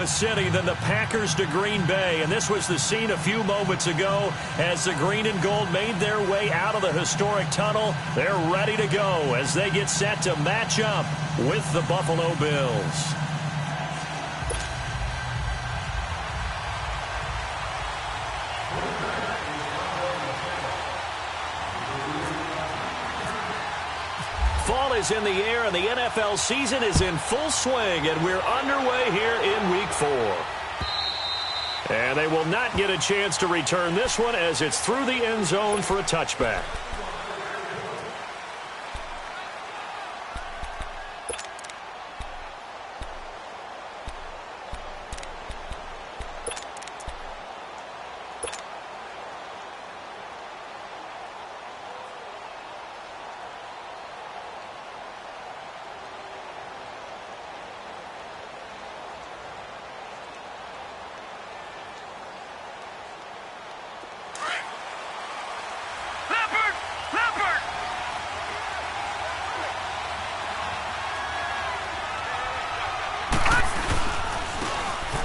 a city than the Packers to Green Bay, and this was the scene a few moments ago as the green and gold made their way out of the historic tunnel. They're ready to go as they get set to match up with the Buffalo Bills. Fall is in the air, and the NFL season is in full swing, and we're underway here in Week 4. And they will not get a chance to return this one as it's through the end zone for a touchback.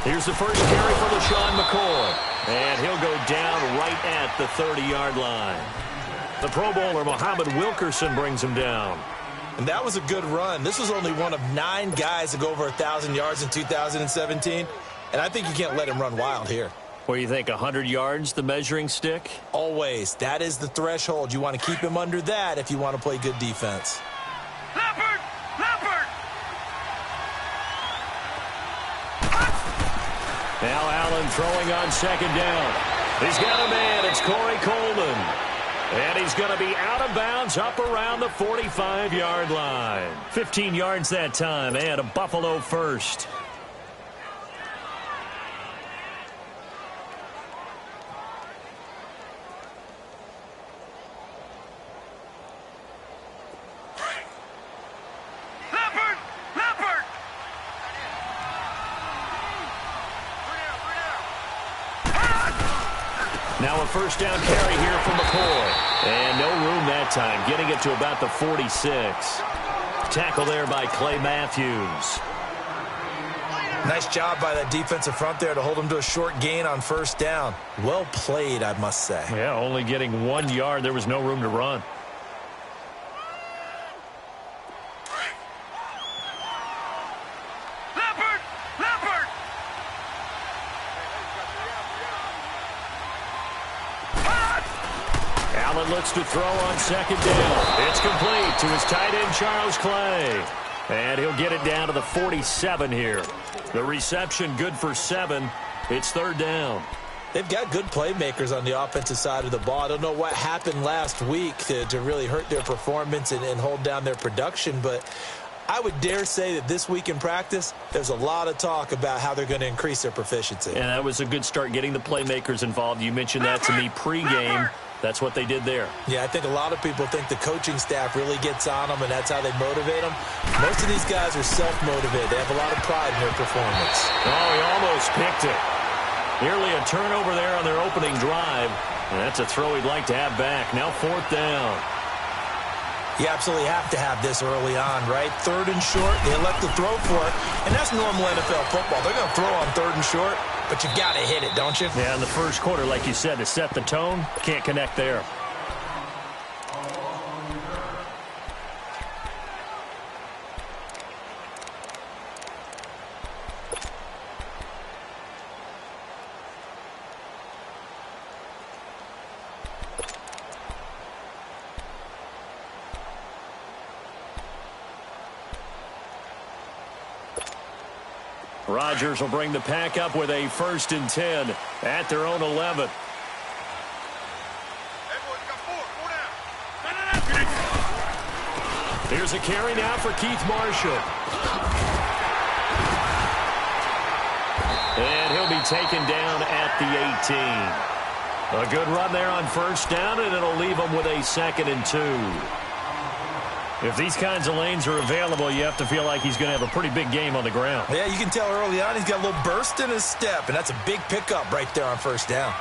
Here's the first carry for LaShawn McCoy, and he'll go down right at the 30-yard line. The Pro Bowler, Muhammad Wilkerson, brings him down. And that was a good run. This was only one of 9 guys to go over 1,000 yards in 2017, and I think you can't let him run wild here. What do you think, 100 yards, the measuring stick? Always. That is the threshold. You want to keep him under that if you want to play good defense. Leopard! Leopard! Now Allen throwing on second down. He's got a man. It's Corey Coleman. And he's going to be out of bounds up around the 45-yard line. 15 yards that time, and a Buffalo first. Now a first down carry here from McCoy. And no room that time, getting it to about the 46. Tackle there by Clay Matthews. Nice job by that defensive front there to hold him to a short gain on first down. Well played, I must say. Yeah, only getting 1 yard. There was no room to run. Looks to throw on second down. It's complete to his tight end, Charles Clay. And he'll get it down to the 47 here. The reception good for 7. It's third down. They've got good playmakers on the offensive side of the ball. I don't know what happened last week to really hurt their performance and hold down their production, but I would dare say that this week in practice, there's a lot of talk about how they're going to increase their proficiency. And that was a good start getting the playmakers involved. You mentioned that to me pregame. That's what they did there. Yeah, I think a lot of people think the coaching staff really gets on them, and that's how they motivate them. Most of these guys are self-motivated. They have a lot of pride in their performance. Oh, he almost picked it. Nearly a turnover there on their opening drive. And that's a throw he'd like to have back. Now fourth down. You absolutely have to have this early on, right? Third and short, they elect to throw for it, and that's normal NFL football. They're going to throw on third and short, but you've got to hit it, don't you? Yeah, in the first quarter, like you said, to set the tone, can't connect there. Rodgers will bring the pack up with a 1st and 10 at their own 11. Here's a carry now for Keith Marshall. And he'll be taken down at the 18. A good run there on first down, and it'll leave him with a 2nd and 2. If these kinds of lanes are available, you have to feel like he's going to have a pretty big game on the ground. Yeah, you can tell early on he's got a little burst in his step, and that's a big pickup right there on first down.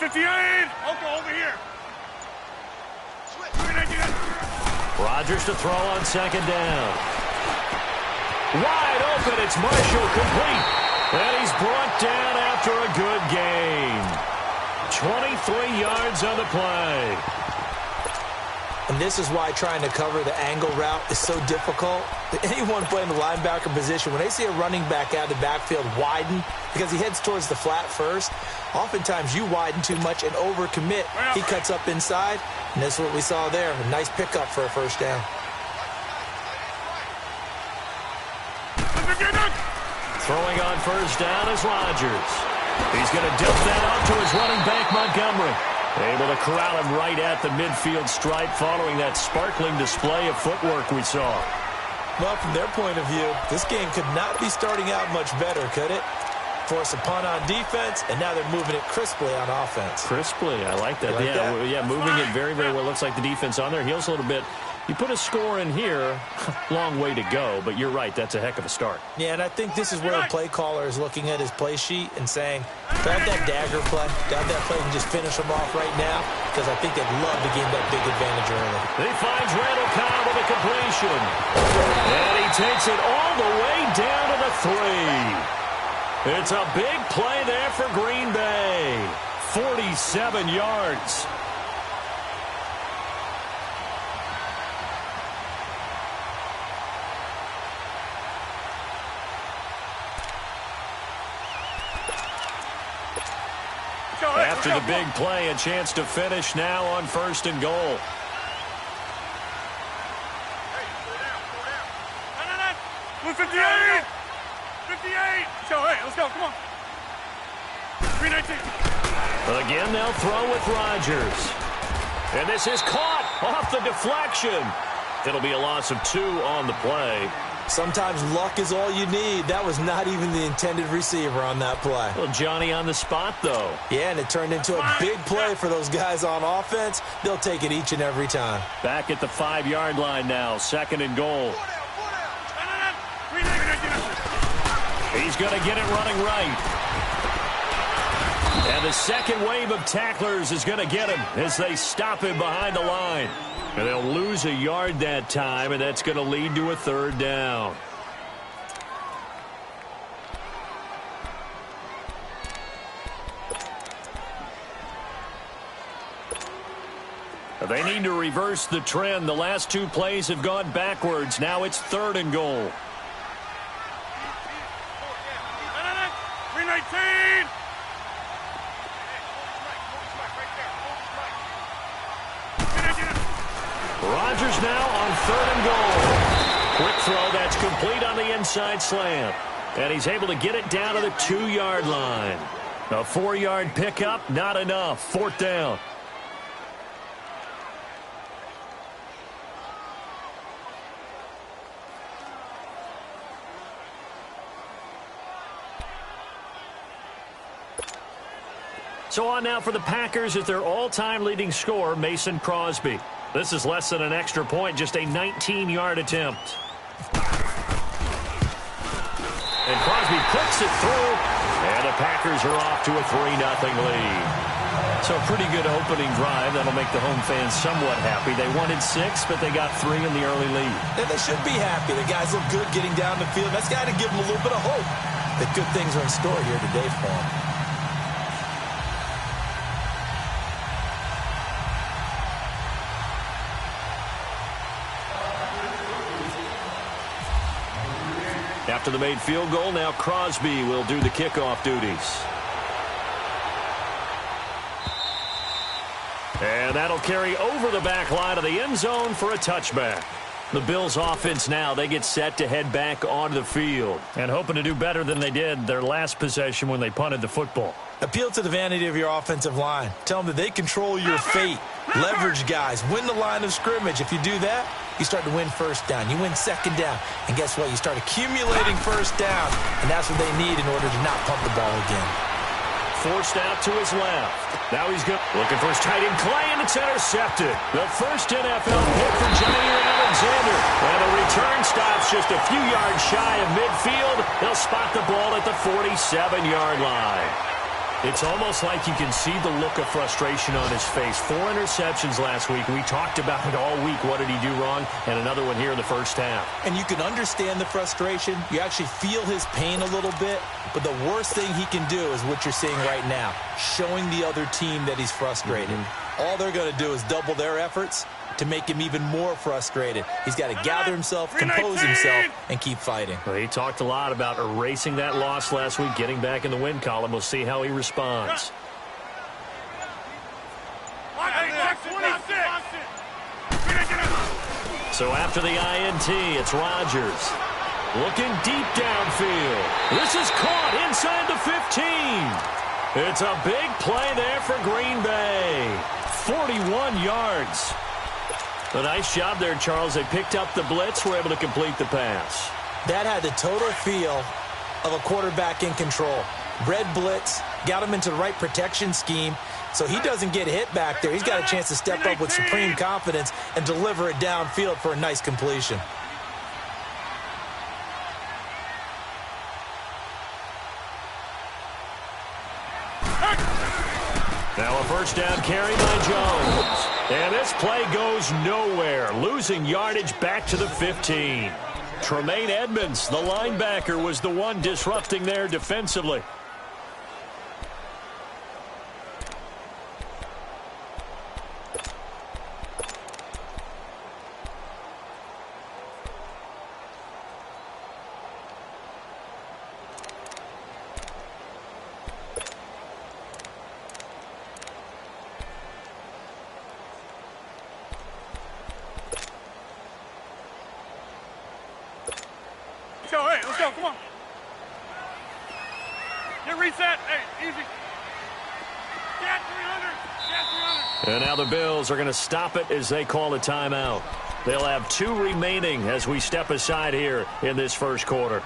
158. Okay, over here. Rodgers to throw on second down. Wide open. It's Marshall, complete. And he's brought down after a good gain. 23 yards on the play. And this is why trying to cover the angle route is so difficult. Anyone playing the linebacker position, when they see a running back out of the backfield widen, because he heads towards the flat first, oftentimes you widen too much and overcommit. He cuts up inside, and this is what we saw there. A nice pickup for a first down. Throwing on first down is Rodgers. He's going to dump that off to his running back, Montgomery. Able to corral him right at the midfield stripe following that sparkling display of footwork we saw. Well, from their point of view, this game could not be starting out much better, could it? Force a punt on defense, and now they're moving it crisply on offense. Crisply, I like that. Yeah, moving it very, very well. Looks like the defense on their heels a little bit. You put a score in here, long way to go, but you're right, that's a heck of a start. Yeah, and I think this is where the play caller is looking at his play sheet and saying, grab that dagger play, grab that play and just finish them off right now, because I think they'd love to gain that big advantage early. He finds Randall Cobb with a completion. And he takes it all the way down to the 3. It's a big play there for Green Bay. 47 yards. After the big play, a chance to finish now on first and goal. Hey, slow down. 58. 58. So, hey, let's go. Come on. 319. But again, they'll throw with Rodgers. And this is caught off the deflection. It'll be a loss of 2 on the play. Sometimes luck is all you need. That was not even the intended receiver on that play. Well, Johnny on the spot, though. Yeah, and it turned into a big play for those guys on offense. They'll take it each and every time. Back at the 5-yard line now, second and goal. He's going to get it running right. And the second wave of tacklers is going to get him as they stop him behind the line. And they'll lose a yard that time, and that's going to lead to a third down. They need to reverse the trend. The last 2 plays have gone backwards. Now it's third and goal. 319. Rodgers now on third and goal. Quick throw that's complete on the inside slant. And he's able to get it down to the 2-yard line. A 4-yard pickup, not enough. Fourth down. So on now for the Packers is their all-time leading scorer, Mason Crosby. This is less than an extra point, just a 19-yard attempt. And Crosby puts it through, and the Packers are off to a 3-0 lead. So a pretty good opening drive. That'll make the home fans somewhat happy. They wanted 6, but they got 3 in the early lead. And they should be happy. The guys look good getting down the field. That's got to give them a little bit of hope that good things are in store here today for them. After the made field goal, now Crosby will do the kickoff duties. And that'll carry over the back line of the end zone for a touchback. The Bills offense now, they get set to head back onto the field and hoping to do better than they did their last possession when they punted the football. Appeal to the vanity of your offensive line. Tell them that they control your fate. Leverage guys. Win the line of scrimmage. If you do that, you start to win first down. You win second down. And guess what? You start accumulating first down. And that's what they need in order to not pump the ball again. Forced out to his left. Now he's good. Looking for his tight end Clay, and it's intercepted. The first NFL hit for Jair Alexander. And the return stops just a few yards shy of midfield. They'll spot the ball at the 47-yard line. It's almost like you can see the look of frustration on his face. 4 interceptions last week. We talked about it all week. What did he do wrong? And another one here in the first half. And you can understand the frustration. You actually feel his pain a little bit. But the worst thing he can do is what you're seeing right now, showing the other team that he's frustrated. All they're going to do is double their efforts to make him even more frustrated. He's got to gather himself, compose himself, and keep fighting. Well, he talked a lot about erasing that loss last week, getting back in the win column. We'll see how he responds. So after the INT, it's Rodgers. Looking deep downfield. This is caught inside the 15. It's a big play there for Green Bay. 41 yards. A nice job there, Charles. They picked up the blitz, were able to complete the pass. That had the total feel of a quarterback in control. Red blitz, got him into the right protection scheme, so he doesn't get hit back there. He's got a chance to step up with supreme confidence and deliver it downfield for a nice completion. Now a first down carry by Jones. And this play goes nowhere. Losing yardage back to the 15. Tremaine Edmonds, the linebacker, was the one disrupting there defensively. Hey, let's go, come on. Get reset. Hey, easy. Get 300. Get 300. And now the Bills are going to stop it as they call a timeout. They'll have 2 remaining as we step aside here in this first quarter.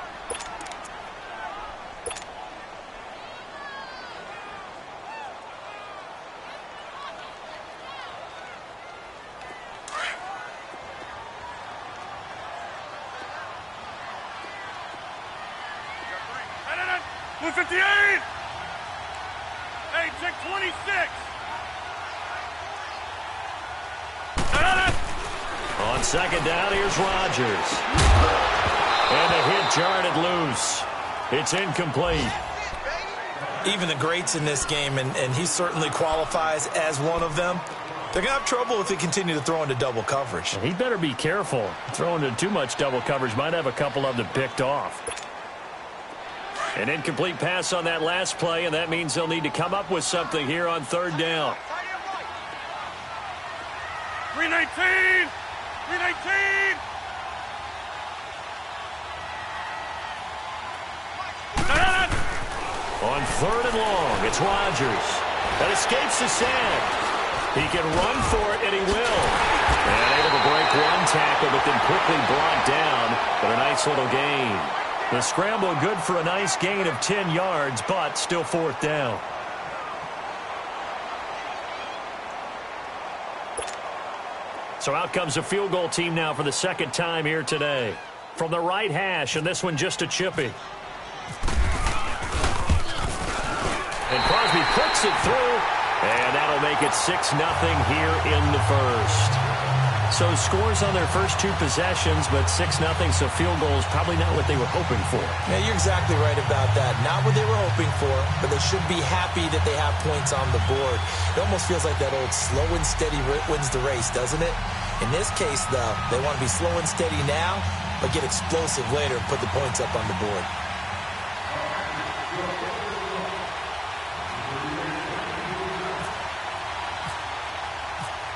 Blue 58! Hey, check 26! On second down, here's Rodgers. And the hit jarred it loose. It's incomplete. Even the greats in this game, and he certainly qualifies as one of them, they're going to have trouble if they continue to throw into double coverage. He better be careful. Throwing into too much double coverage might have a couple of them picked off. An incomplete pass on that last play, and that means they'll need to come up with something here on third down. 319! 319! On third and long, it's Rodgers. That escapes the sack. He can run for it, and he will. And able to break one tackle, but then quickly brought down. But a nice little gain. The scramble good for a nice gain of 10 yards, but still fourth down. So out comes a field goal team now for the second time here today. From the right hash, and this one just a chippy. And Crosby puts it through, and that'll make it 6-0 here in the first. So scores on their first 2 possessions, but 6-0, so field goal is probably not what they were hoping for. Yeah, you're exactly right about that. Not what they were hoping for, but they should be happy that they have points on the board. It almost feels like that old slow and steady wins the race, doesn't it? In this case, though, they want to be slow and steady now, but get explosive later and put the points up on the board.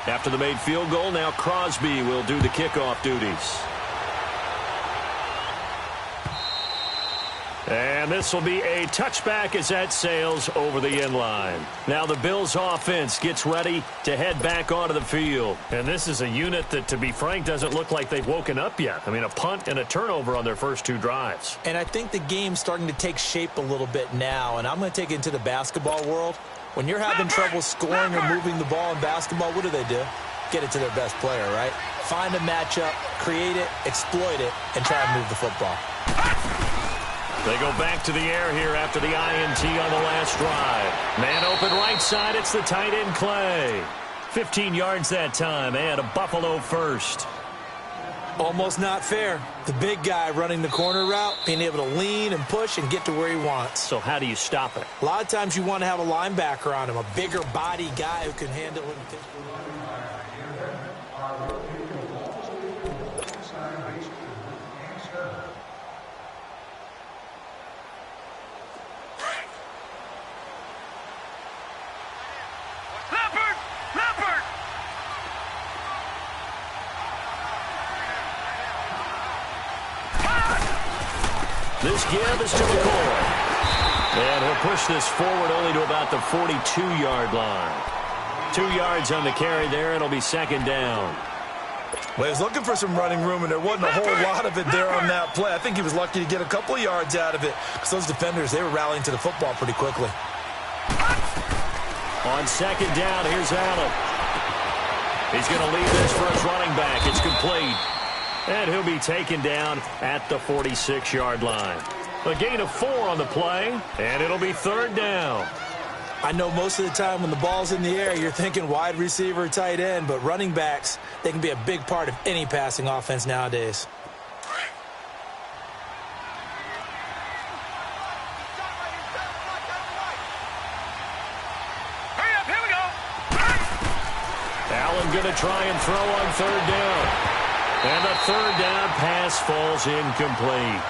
After the made field goal, now Crosby will do the kickoff duties. And this will be a touchback as that sails over the end line. Now the Bills offense gets ready to head back onto the field. And this is a unit that, to be frank, doesn't look like they've woken up yet. I mean, a punt and a turnover on their first 2 drives. And I think the game's starting to take shape a little bit now, and I'm going to take it into the basketball world. When you're having trouble scoring or moving the ball in basketball, what do? Get it to their best player, right? Find a matchup, create it, exploit it, and try and move the football. They go back to the air here after the INT on the last drive. Man open right side. It's the tight end Clay. 15 yards that time and a Buffalo first. Almost not fair. The big guy running the corner route, being able to lean and push and get to where he wants. So how do you stop it? A lot of times you want to have a linebacker on him, a bigger body guy who can handle him. This give is to McCoy. And he'll push this forward only to about the 42-yard line. 2 yards on the carry there. It'll be second down. Well, he was looking for some running room, and there wasn't a whole lot of it there on that play. I think he was lucky to get a couple of yards out of it because those defenders, they were rallying to the football pretty quickly. On second down, here's Allen. He's going to leave this for his running back. It's complete. And he'll be taken down at the 46-yard line. A gain of 4 on the play, and it'll be third down. I know most of the time when the ball's in the air, you're thinking wide receiver, tight end, but running backs, they can be a big part of any passing offense nowadays. Hurry up, here we go. Allen going to try and throw on third down. And the third down pass falls incomplete.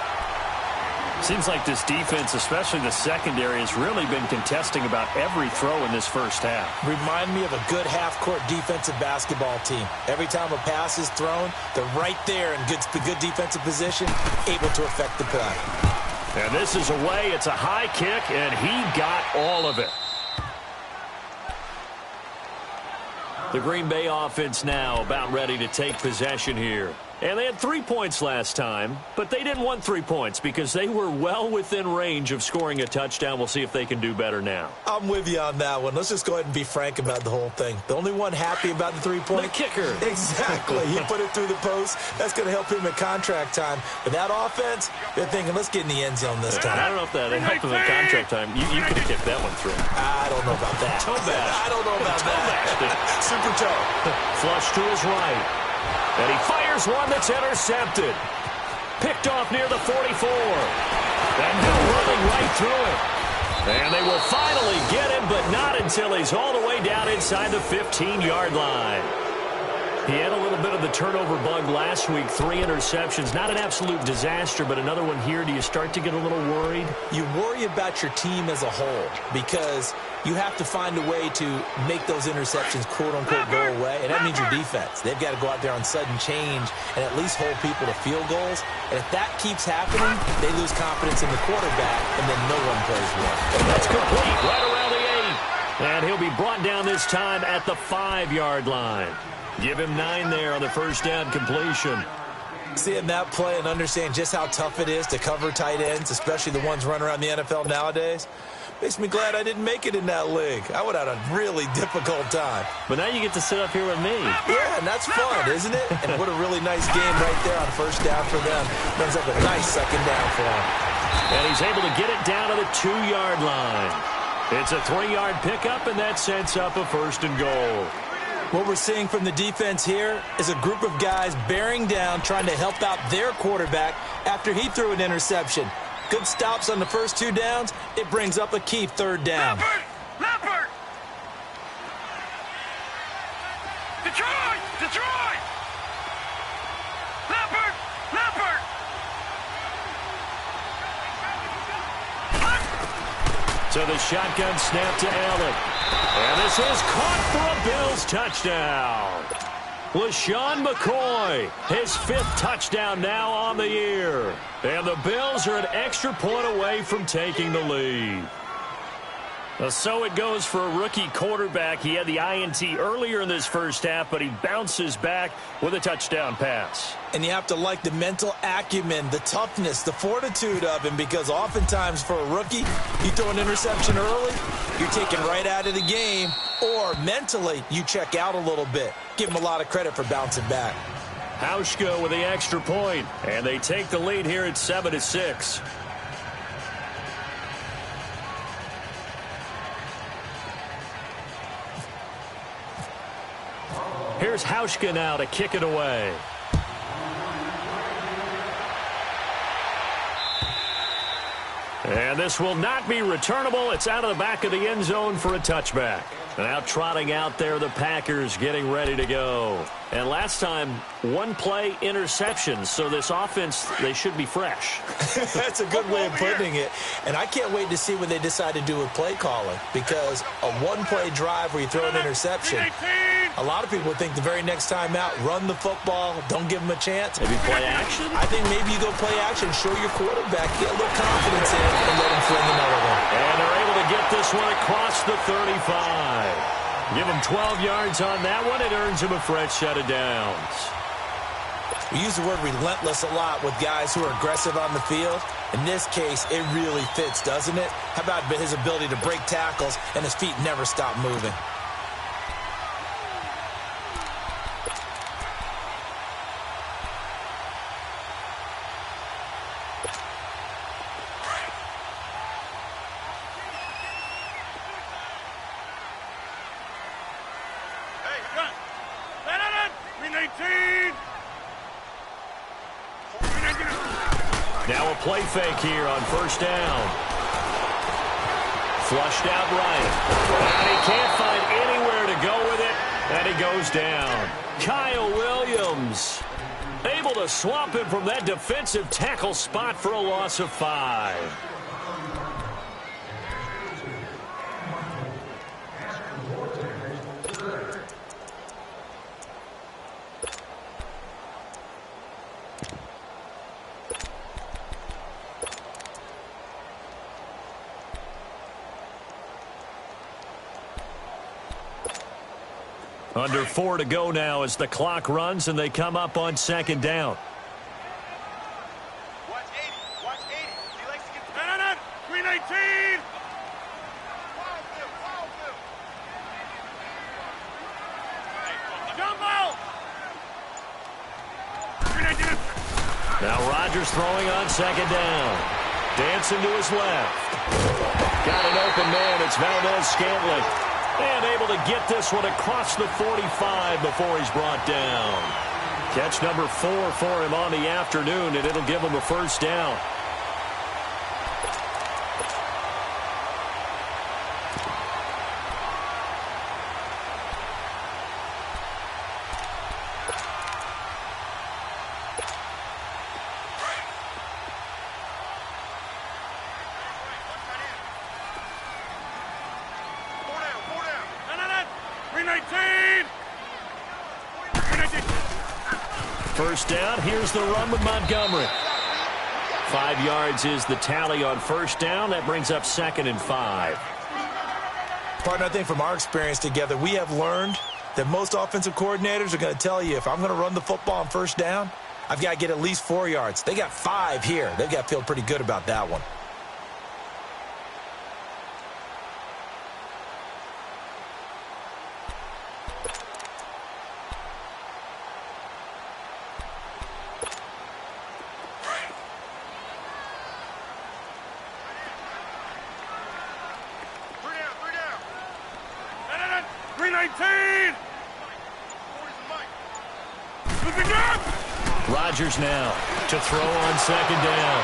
Seems like this defense, especially the secondary, has really been contesting about every throw in this first half. Remind me of a good half-court defensive basketball team. Every time a pass is thrown, they're right there in good defensive position, able to affect the play. And this is away. It's a high kick, and he got all of it. The Green Bay offense now about ready to take possession here. And they had 3 points last time, but they didn't want 3 points because they were well within range of scoring a touchdown. We'll see if they can do better now. I'm with you on that one. Let's just go ahead and be frank about the whole thing. The only one happy about the 3-point? The kicker. Exactly. He put it through the post. That's going to help him in contract time. But that offense, they're thinking, let's get in the end zone this time. I don't know if that helped him in contract time. You could have kicked that one through. I don't know about that. Toe bash. I don't know about that. Super toe. Flush to his right. And he fires one that's intercepted. Picked off near the 44. And now running right through it. And they will finally get him, but not until he's all the way down inside the 15-yard line. He had a little bit of the turnover bug last week, 3 interceptions. Not an absolute disaster, but another one here. Do you start to get a little worried? You worry about your team as a whole because you have to find a way to make those interceptions, quote-unquote, go away, and that means your defense. They've got to go out there on sudden change and at least hold people to field goals. And if that keeps happening, they lose confidence in the quarterback, and then no one plays well. That's complete right around the 8. And he'll be brought down this time at the 5-yard line. Give him 9 there on the first down completion. Seeing that play and understand just how tough it is to cover tight ends, especially the ones running around the NFL nowadays, makes me glad I didn't make it in that league. I would have had a really difficult time. But now you get to sit up here with me. Yeah, and that's fun, isn't it? And what a really nice game right there on first down for them. Brings up a nice second down for them. And he's able to get it down to the 2-yard line. It's a 3-yard pickup, and that sets up a first and goal. What we're seeing from the defense here is a group of guys bearing down, trying to help out their quarterback after he threw an interception. Good stops on the first 2 downs. It brings up a key third down. Leopard! Detroit! Detroit! Leopard! Leopard! So the shotgun snap to Allen. And this is caught for a Bills touchdown. LaShawn McCoy, his 5th touchdown now on the year. And the Bills are an extra point away from taking the lead. So it goes for a rookie quarterback. He had the INT earlier in this first half, but he bounces back with a touchdown pass. And you have to like the mental acumen, the toughness, the fortitude of him, because oftentimes for a rookie, you throw an interception early, you're taken right out of the game, or mentally you check out a little bit. Give him a lot of credit for bouncing back. Hauschka with the extra point, and they take the lead here at 7-6. Here's Hauschka now to kick it away. And this will not be returnable. It's out of the back of the end zone for a touchback. Now trotting out there, the Packers getting ready to go. And last time, one play interceptions. So this offense, they should be fresh. That's a good way of putting it. And I can't wait to see what they decide to do with play calling. Because a one-play drive where you throw an interception, a lot of people think the very next time out, run the football, don't give them a chance. Maybe play action? I think maybe you go play action, show your quarterback, get a little confidence in, and let him fling another one. And they're able to get this one across the 35. Give him 12 yards on that one. It earns him a fresh set of downs. We use the word relentless a lot with guys who are aggressive on the field. In this case, it really fits, doesn't it? How about his ability to break tackles and his feet never stop moving? Now a play fake here on first down. Flushed out right. And he can't find anywhere to go with it, and he goes down. Kyle Williams able to swamp him from that defensive tackle spot for a loss of 5. Under 4 to go now as the clock runs and they come up on second down. Watch 80. Watch 80. He likes to get... No. 319. Jumbo. 319. Now Rodgers throwing on second down. Dancing to his left. Got an open man. It's Valdez-Scantling. And able to get this one across the 45 before he's brought down. Catch number 4 for him on the afternoon, and it'll give him a first down. First down, here's the run with Montgomery. 5 yards is the tally on first down. That brings up 2nd and 5. Partner, I think from our experience together, we have learned that most offensive coordinators are going to tell you, if I'm going to run the football on first down, I've got to get at least 4 yards. They got 5 here. They've got to feel pretty good about that one. Rodgers now to throw on second down.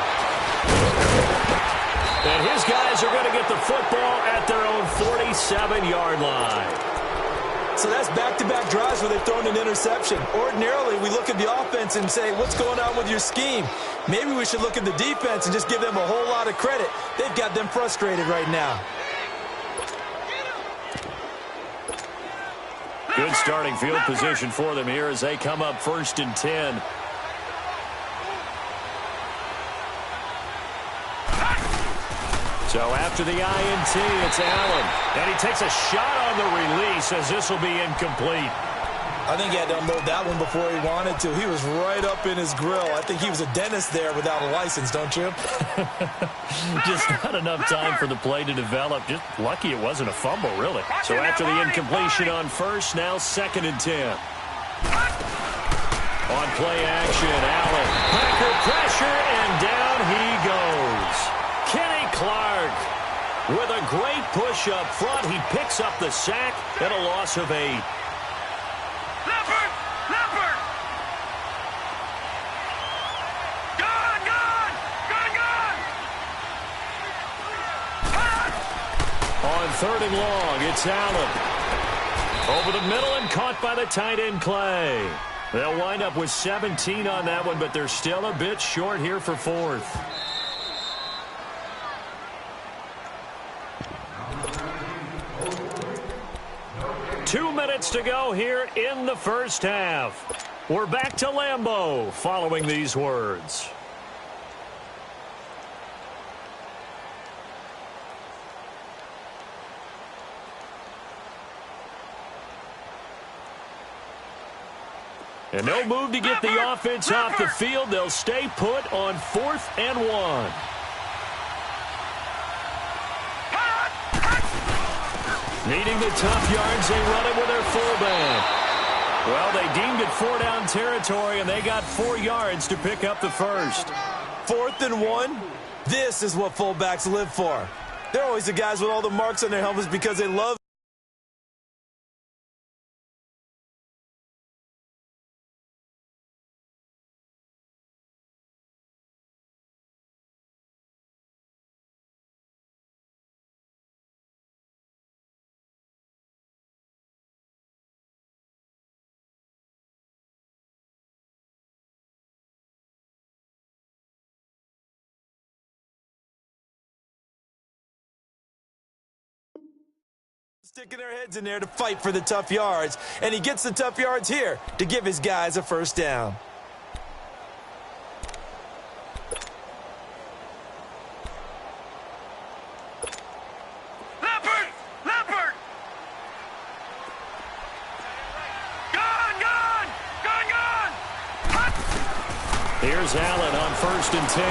And his guys are going to get the football at their own 47-yard line. So that's back-to-back drives where they've thrown an interception. Ordinarily, we look at the offense and say, what's going on with your scheme? Maybe we should look at the defense and just give them a whole lot of credit. They've got them frustrated right now. Good starting field position for them here as they come up 1st and 10. So after the INT, it's Allen. And he takes a shot on the release as this will be incomplete. I think he had to unload that one before he wanted to. He was right up in his grill. I think he was a dentist there without a license, don't you? Just not enough time for the play to develop. Just lucky it wasn't a fumble, really. So after the incompletion on first, now 2nd and 10. On play action, Allen. Packer pressure, and down he goes. Kenny Clark with a great push up front. He picks up the sack and a loss of 8. 3rd and long. It's Allen. Over the middle and caught by the tight end, Clay. They'll wind up with 17 on that one, but they're still a bit short here for 4th. Two minutes to go here in the first half. We're back to Lambeau following these words. And no move to get the offense off the field. They'll stay put on 4th and 1. Needing the tough yards, they run it with their fullback. Well, they deemed it 4-down territory, and they got 4 yards to pick up the first. 4th and 1? This is what fullbacks live for. They're always the guys with all the marks on their helmets because they love sticking their heads in there to fight for the tough yards. And he gets the tough yards here to give his guys a first down. Leopard! Leopard! Gone! Gone! Gone! Gone! Here's Allen on 1st and 10.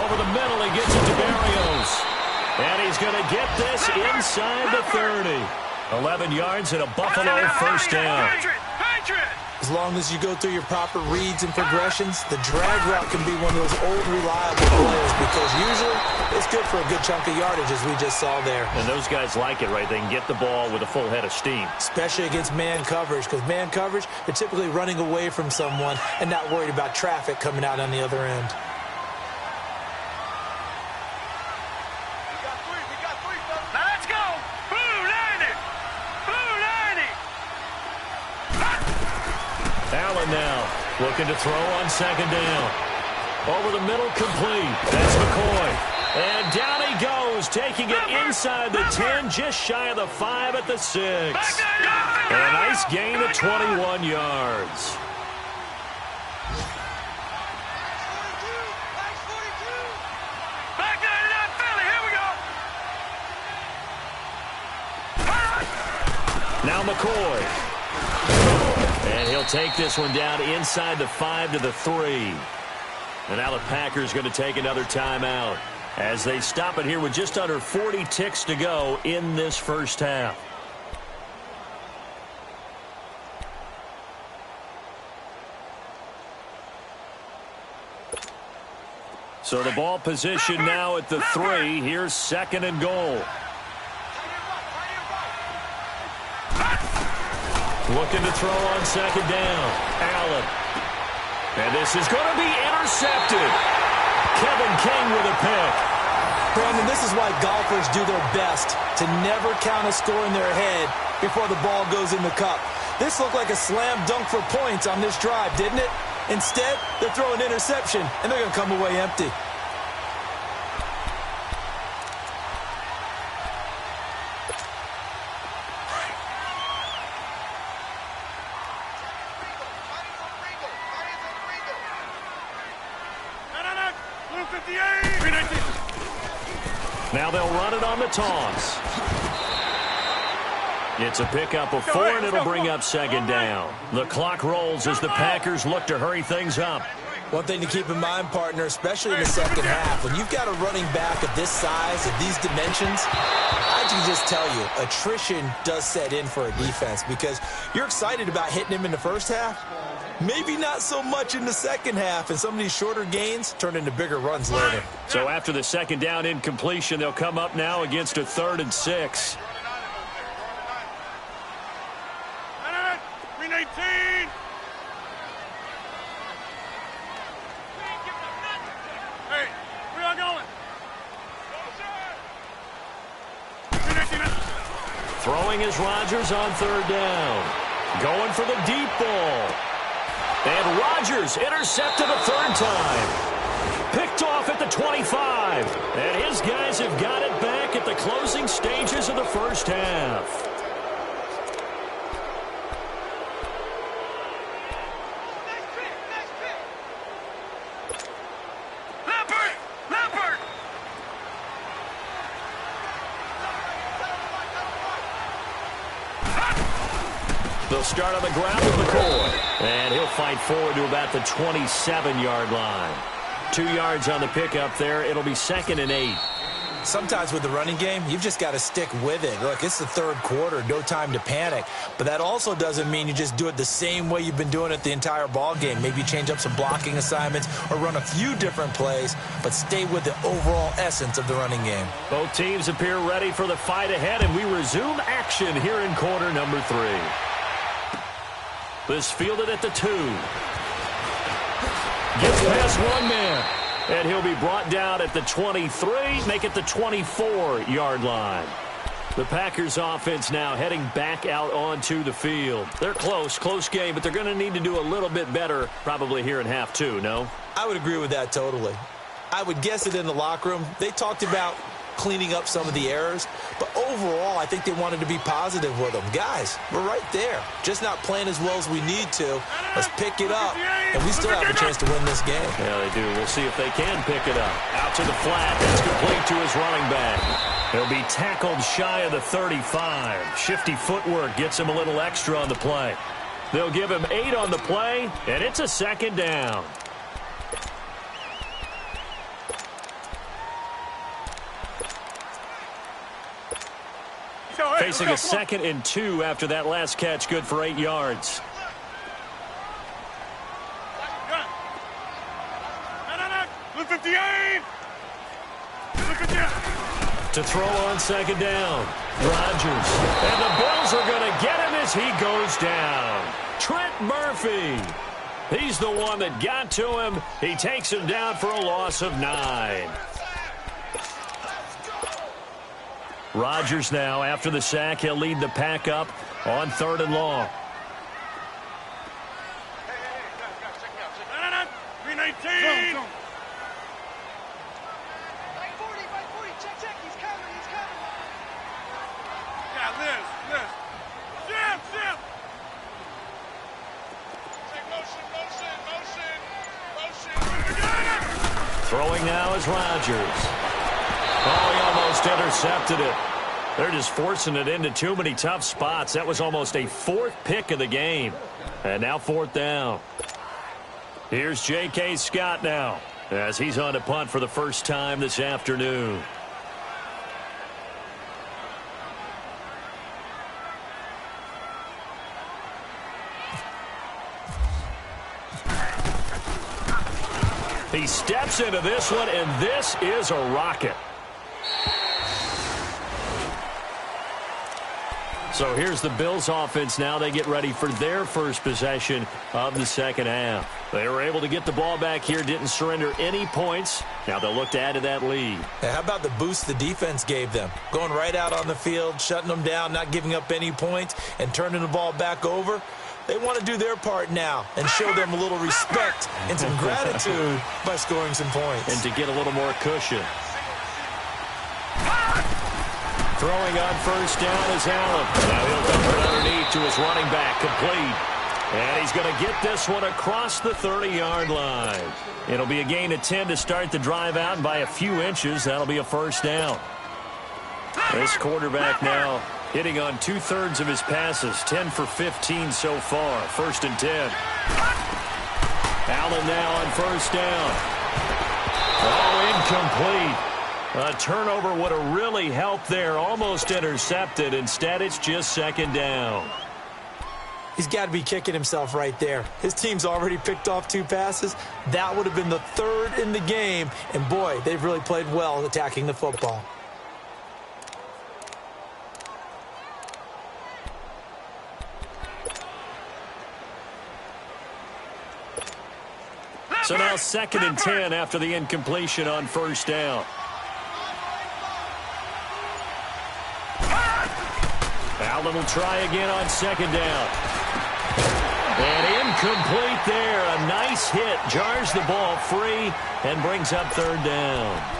Over the middle, he gets it to Barrios. And he's going to get this inside the 30. 11 yards and a Buffalo first down. As long as you go through your proper reads and progressions, the drag route can be one of those old reliable plays because usually it's good for a good chunk of yardage, as we just saw there. And those guys like it, right? They can get the ball with a full head of steam. Especially against man coverage, because man coverage, they're typically running away from someone and not worried about traffic coming out on the other end. Allen now looking to throw on 2nd down. Over the middle, complete. That's McCoy. And down he goes, taking it inside the 10, just shy of the 5 at the 6. And a nice gain of 21 yards. Now McCoy. And he'll take this one down inside the 5 to the 3. And now the Packers going to take another timeout as they stop it here with just under 40 ticks to go in this first half. So the ball position now at the 3. Here's 2nd and goal. Looking to throw on 2nd down. Allen. And this is going to be intercepted. Kevin King with a pick. Brandon, this is why golfers do their best to never count a score in their head before the ball goes in the cup. This looked like a slam dunk for points on this drive, didn't it? Instead, they're throwing interception, and they're going to come away empty. Now they'll run it on the toss. It's a pickup of 4, and it'll bring up 2nd down. The clock rolls as the Packers look to hurry things up. One thing to keep in mind, partner, especially in the second half, when you've got a running back of this size, of these dimensions, I can just tell you, attrition does set in for a defense because you're excited about hitting him in the first half. Maybe not so much in the second half, and some of these shorter gains turn into bigger runs later. So after the 2nd down incompletion, they'll come up now against a 3rd and 6. Green 18. Hey, where y'all going? Green 18. Throwing is Rodgers on third down. Going for the deep ball. And Rodgers intercepted a third time. Picked off at the 25. And his guys have got it back at the closing stages of the first half. They'll start on the ground with McCoy. And he'll fight forward to about the 27-yard line. 2 yards on the pickup there. It'll be 2nd and 8. Sometimes with the running game, you've just got to stick with it. Look, it's the third quarter, no time to panic. But that also doesn't mean you just do it the same way you've been doing it the entire ball game. Maybe change up some blocking assignments or run a few different plays, but stay with the overall essence of the running game. Both teams appear ready for the fight ahead, and we resume action here in quarter number 3. This fielded at the 2. Gets past one man. And he'll be brought down at the 23, make it the 24-yard line. The Packers offense now heading back out onto the field. They're close game, but they're going to need to do a little bit better probably here in half 2, no? I would agree with that totally. I would guess it in the locker room. They talked about cleaning up some of the errors, but overall, I think they wanted to be positive with them. Guys, we're right there. Just not playing as well as we need to. Let's pick it up, and we still have a chance to win this game. Yeah, they do. We'll see if they can pick it up. Out to the flat. That's complete to his running back. He'll be tackled shy of the 35. Shifty footwork gets him a little extra on the play. They'll give him 8 on the play, and it's a 2nd down. Facing a 2nd and 2 after that last catch, good for 8 yards. To throw on 2nd down, Rodgers. And the Bills are going to get him as he goes down. Trent Murphy. He's the one that got to him. He takes him down for a loss of 9. Rodgers now, after the sack, he'll lead the pack up on 3rd and long. Throwing now is Rodgers. Oh, he almost intercepted it. They're just forcing it into too many tough spots. That was almost a 4th pick of the game. And now 4th down. Here's J.K. Scott now as he's on to punt for the first time this afternoon. He steps into this one, and this is a rocket. So here's the Bills offense now. They get ready for their first possession of the second half. They were able to get the ball back here, didn't surrender any points. Now they'll look to add to that lead. Hey, how about the boost the defense gave them? Going right out on the field, shutting them down, not giving up any points, and turning the ball back over. They want to do their part now and show them a little respect and some gratitude by scoring some points. And to get a little more cushion. Throwing on first down is Allen. Now he'll dump it underneath to his running back, complete. And he's going to get this one across the 30-yard line. It'll be a gain of 10 to start the drive out, and by a few inches, that'll be a first down. This quarterback now hitting on 2/3 of his passes, 10 for 15 so far. 1st and 10. Allen now on first down. Oh, incomplete. A turnover would have really helped there. Almost intercepted. Instead, it's just 2nd down. He's got to be kicking himself right there. His team's already picked off 2 passes. That would have been the 3rd in the game. And, boy, they've really played well attacking the football. So now 2nd and 10 after the incompletion on first down. Allen will try again on second down. And incomplete there. A nice hit. Jars the ball free and brings up third down.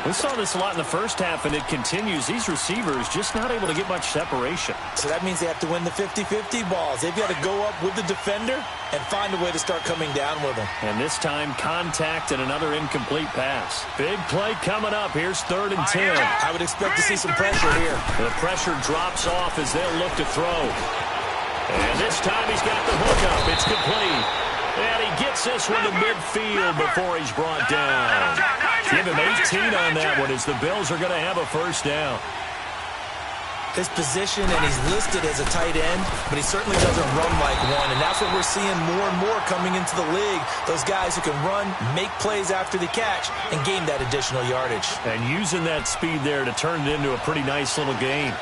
We saw this a lot in the first half, and it continues. These receivers just not able to get much separation. So that means they have to win the 50-50 balls. They've got to go up with the defender and find a way to start coming down with them. And this time, contact and another incomplete pass. Big play coming up. Here's 3rd and 10. I would expect to see some pressure here. The pressure drops off as they'll look to throw. And this time he's got the hook up. It's complete. And he gets this one to midfield before he's brought down. Give him 18 on that one as the Bills are going to have a first down. His position, and he's listed as a tight end, but he certainly doesn't run like one, and that's what we're seeing more and more coming into the league. Those guys who can run, make plays after the catch, and gain that additional yardage. And using that speed there to turn it into a pretty nice little game.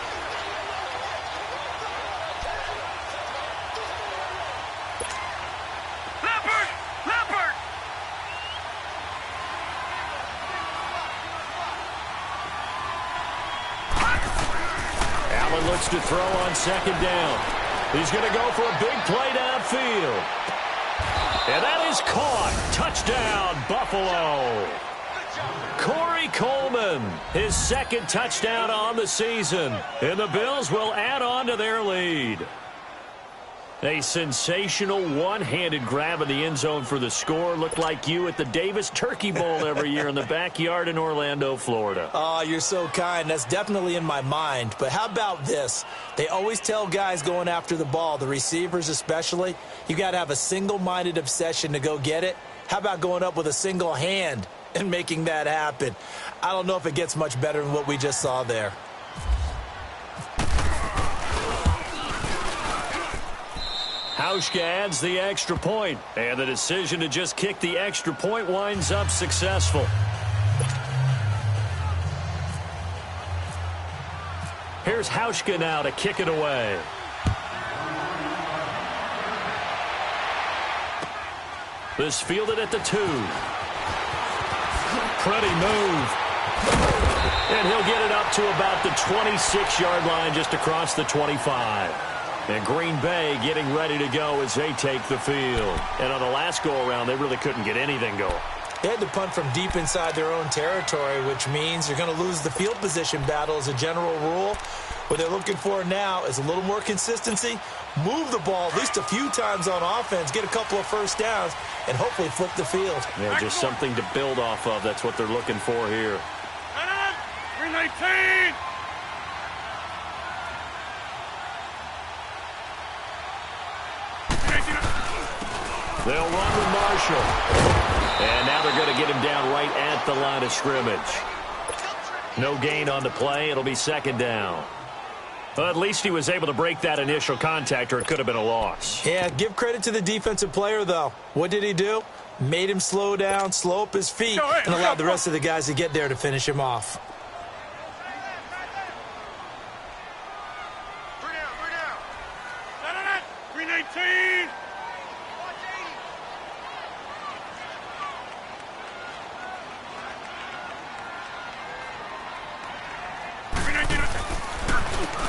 Looks to throw on second down. He's going to go for a big play downfield. And that is caught. Touchdown, Buffalo. Corey Coleman, his 2nd touchdown on the season. And the Bills will add on to their lead. A sensational one-handed grab in the end zone for the score. Looked like you at the Davis Turkey Bowl every year in the backyard in Orlando, Florida. Oh, you're so kind. That's definitely in my mind. But how about this? They always tell guys going after the ball, the receivers especially, you got to have a single-minded obsession to go get it. How about going up with a single hand and making that happen? I don't know if it gets much better than what we just saw there. Hauschka adds the extra point, and the decision to just kick the extra point winds up successful. Here's Hauschka now to kick it away. This fielded at the 2. Pretty move. And he'll get it up to about the 26-yard line, just across the 25. And Green Bay getting ready to go as they take the field. And on the last go-around, they really couldn't get anything going. They had to punt from deep inside their own territory, which means you're going to lose the field position battle as a general rule. What they're looking for now is a little more consistency, move the ball at least a few times on offense, get a couple of first downs, and hopefully flip the field. Yeah, just something to build off of. That's what they're looking for here. 319! They'll run with Marshall. And now they're going to get him down right at the line of scrimmage. No gain on the play. It'll be second down. But at least he was able to break that initial contact, or it could have been a loss. Yeah, give credit to the defensive player, though. What did he do? Made him slow down, slow up his feet, and allowed the rest of the guys to get there to finish him off.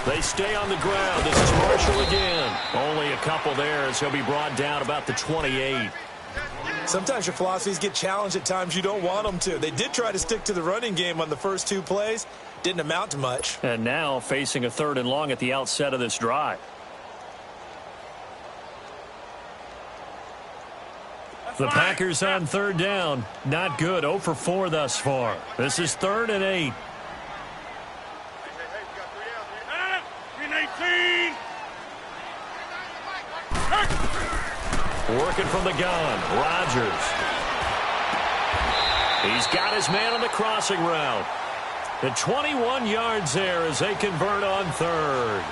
They stay on the ground. This is Marshall again. Only a couple there as he'll be brought down about the 28. Sometimes your philosophies get challenged at times you don't want them to. They did try to stick to the running game on the first 2 plays. Didn't amount to much. And now facing a 3rd and long at the outset of this drive. The Packers on 3rd down. Not good. 0 for 4 thus far. This is 3rd and 8. Working from the gun, Rodgers. He's got his man on the crossing route. And 21 yards there as they convert on 3rd.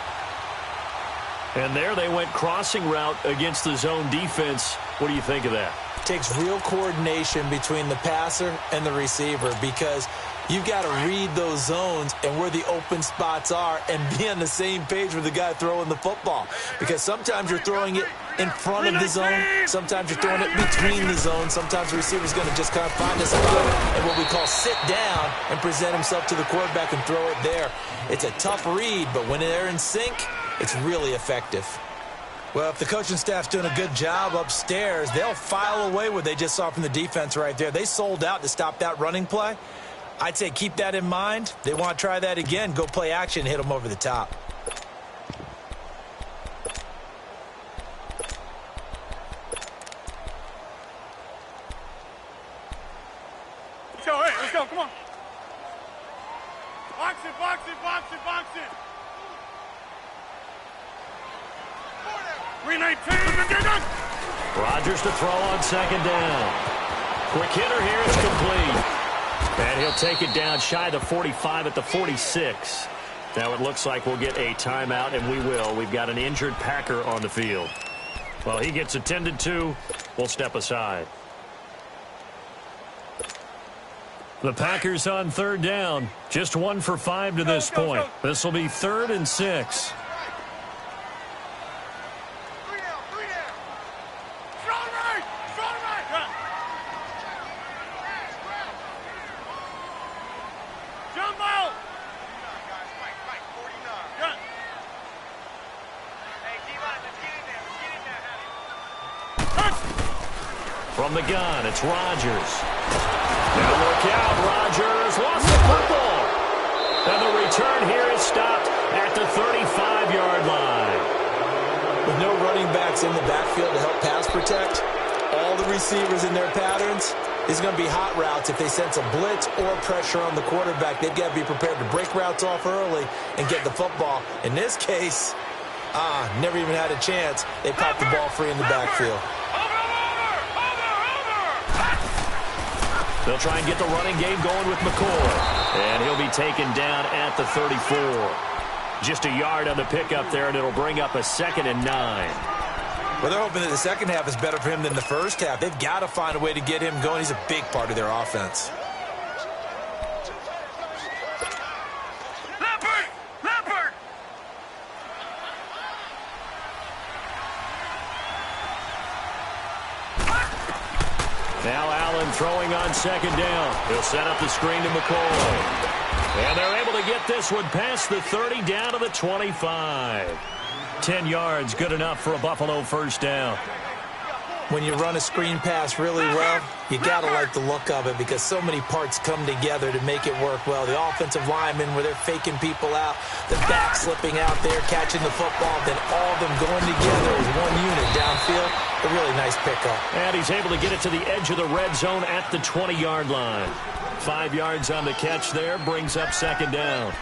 And there they went crossing route against the zone defense. What do you think of that? Takes real coordination between the passer and the receiver, because you've got to read those zones and where the open spots are and be on the same page with the guy throwing the football. Because sometimes you're throwing it in front of the zone. Sometimes you're throwing it between the zones. Sometimes the receiver's going to just kind of find a spot and what we call sit down and present himself to the quarterback and throw it there. It's a tough read, but when they're in sync, it's really effective. Well, if the coaching staff's doing a good job upstairs, they'll file away what they just saw from the defense right there. They sold out to stop that running play. I'd say keep that in mind. They want to try that again. Go play action and hit them over the top. Let's go, come on. Box it, box it, box it, box it. 319. Rodgers to throw on second down. Quick hitter here, it's complete. And he'll take it down shy of the 45 at the 46. Now it looks like we'll get a timeout, and we will. We've got an injured Packer on the field. Well, he gets attended to. We'll step aside. The Packers on third down. Just 1 for 5 to this point. This will be 3rd and 6. From the gun, it's Rodgers. Now look out, Rodgers lost the football. And the return here is stopped at the 35-yard line. With no running backs in the backfield to help pass protect, all the receivers in their patterns, is going to be hot routes. If they sense a blitz or pressure on the quarterback, they've got to be prepared to break routes off early and get the football. In this case, never even had a chance. They popped the ball free in the backfield. They'll try and get the running game going with McCoy. And he'll be taken down at the 34. Just a yard on the pickup there, and it'll bring up a 2nd and 9. Well, they're hoping that the second half is better for him than the first half. They've got to find a way to get him going. He's a big part of their offense. Now Allen throwing on second down. He'll set up the screen to McCoy. And they're able to get this one past the 30 down to the 25. 10 yards, good enough for a Buffalo first down. When you run a screen pass really well, you got to like the look of it because so many parts come together to make it work well. The offensive linemen where they're faking people out, the back slipping out there, catching the football, then all of them going together as one unit downfield. A really nice pickup. And he's able to get it to the edge of the red zone at the 20-yard line. 5 yards on the catch there, brings up second down.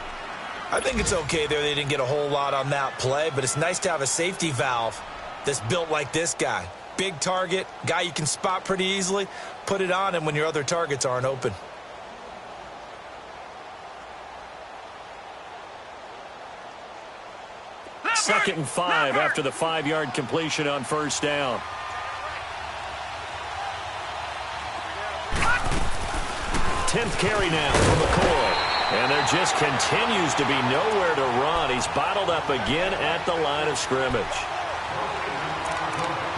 I think it's okay there. They didn't get a whole lot on that play, but it's nice to have a safety valve that's built like this guy. Big target, guy you can spot pretty easily. Put it on him when your other targets aren't open. Second and 5 after the 5-yard completion on first down. Tenth carry now for McCoy. And there just continues to be nowhere to run. He's bottled up again at the line of scrimmage.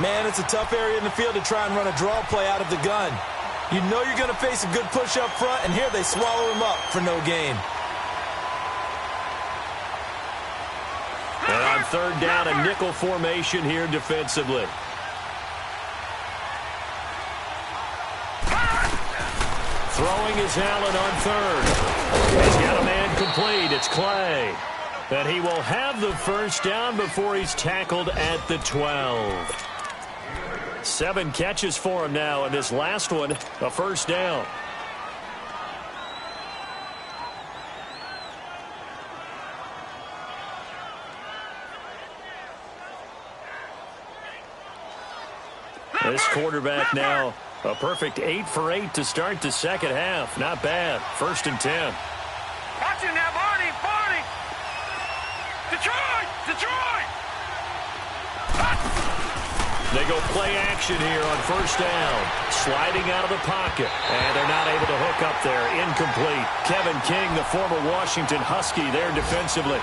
Man, it's a tough area in the field to try and run a draw play out of the gun. You know you're going to face a good push up front, and here they swallow him up for no gain. And on third down, a nickel formation here defensively. Throwing is Allen on third. He's got a man complete. It's Clay. And he will have the first down before he's tackled at the 12. 7 catches for him now, and this last one, a first down. This quarterback now, a perfect 8 for 8 to start the second half. Not bad. 1st and 10. Watch it now, Barney, Barney. Detroit, Detroit. They go play action here on first down. Sliding out of the pocket. And they're not able to hook up there. Incomplete. Kevin King, the former Washington Husky, there defensively.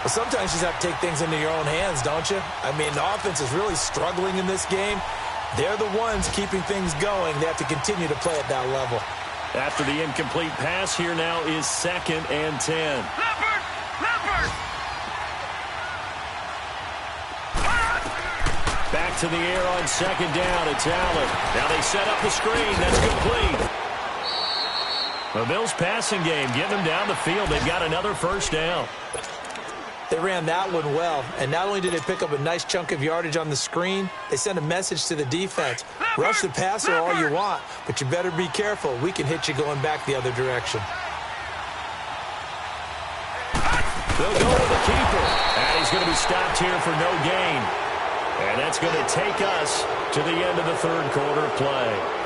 Well, sometimes you just have to take things into your own hands, don't you? I mean, the offense is really struggling in this game. They're the ones keeping things going. They have to continue to play at that level. After the incomplete pass, here now is 2nd and 10. Back to the air on 2nd down. It's Allen. Now they set up the screen. That's complete. The Bills' passing game getting them down the field. They've got another first down. They ran that one well, and not only did they pick up a nice chunk of yardage on the screen, they sent a message to the defense. Rush the passer all you want, but you better be careful. We can hit you going back the other direction. They'll go with the keeper. And he's going to be stopped here for no gain. And that's going to take us to the end of the 3rd quarter play.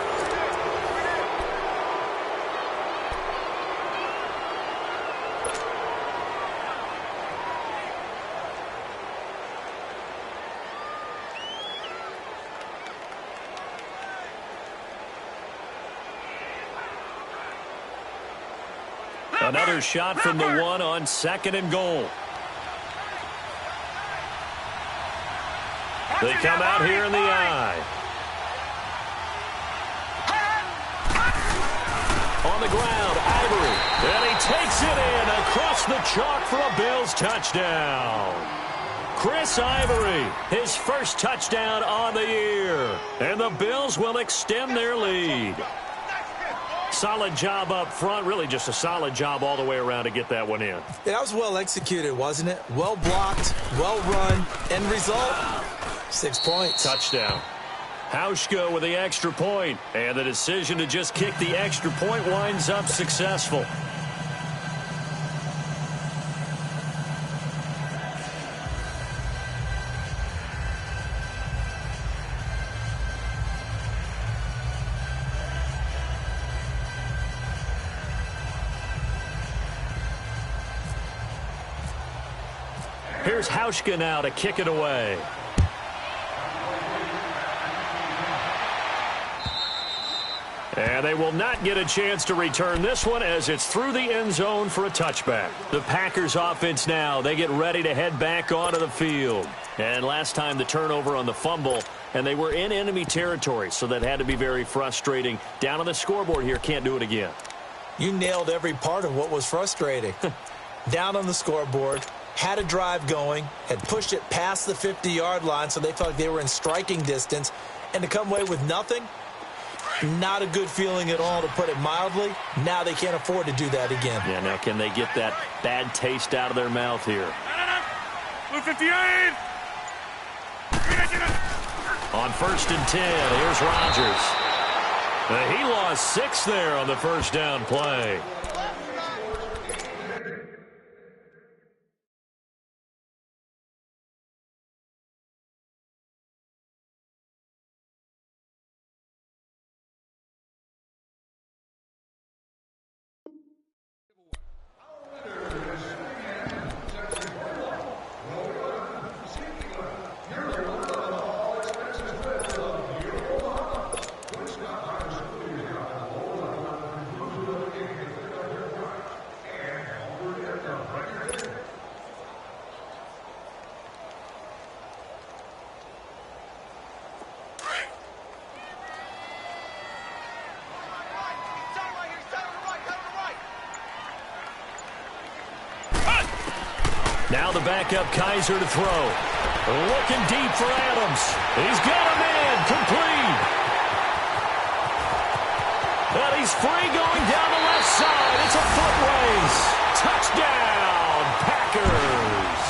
Another shot from the 1 on 2nd and goal. They come out here in the eye. On the ground, Ivory. And he takes it in across the chalk for a Bills touchdown. Chris Ivory, his first touchdown on the year. And the Bills will extend their lead. Solid job up front. Really just a solid job all the way around to get that one in. Yeah, that was well executed, wasn't it? Well blocked, well run. End result, 6 points. Touchdown. Hauschka with the extra point. And the decision to just kick the extra point winds up successful. Here's Hauschka now to kick it away. And they will not get a chance to return this one as it's through the end zone for a touchback. The Packers offense now, they get ready to head back onto the field. And last time the turnover on the fumble, and they were in enemy territory, so that had to be very frustrating. Down on the scoreboard here, can't do it again. You nailed every part of what was frustrating. Down on the scoreboard, had a drive going, had pushed it past the 50-yard line so they felt like they were in striking distance, and to come away with nothing, not a good feeling at all, to put it mildly. Now they can't afford to do that again. Yeah, now can they get that bad taste out of their mouth here? Blue 58! On 1st and 10, here's Rodgers. He lost 6 there on the first down play. Now the backup Kaiser to throw. Looking deep for Adams. He's got him in. Complete. And he's free going down the left side. It's a foot race. Touchdown, Packers.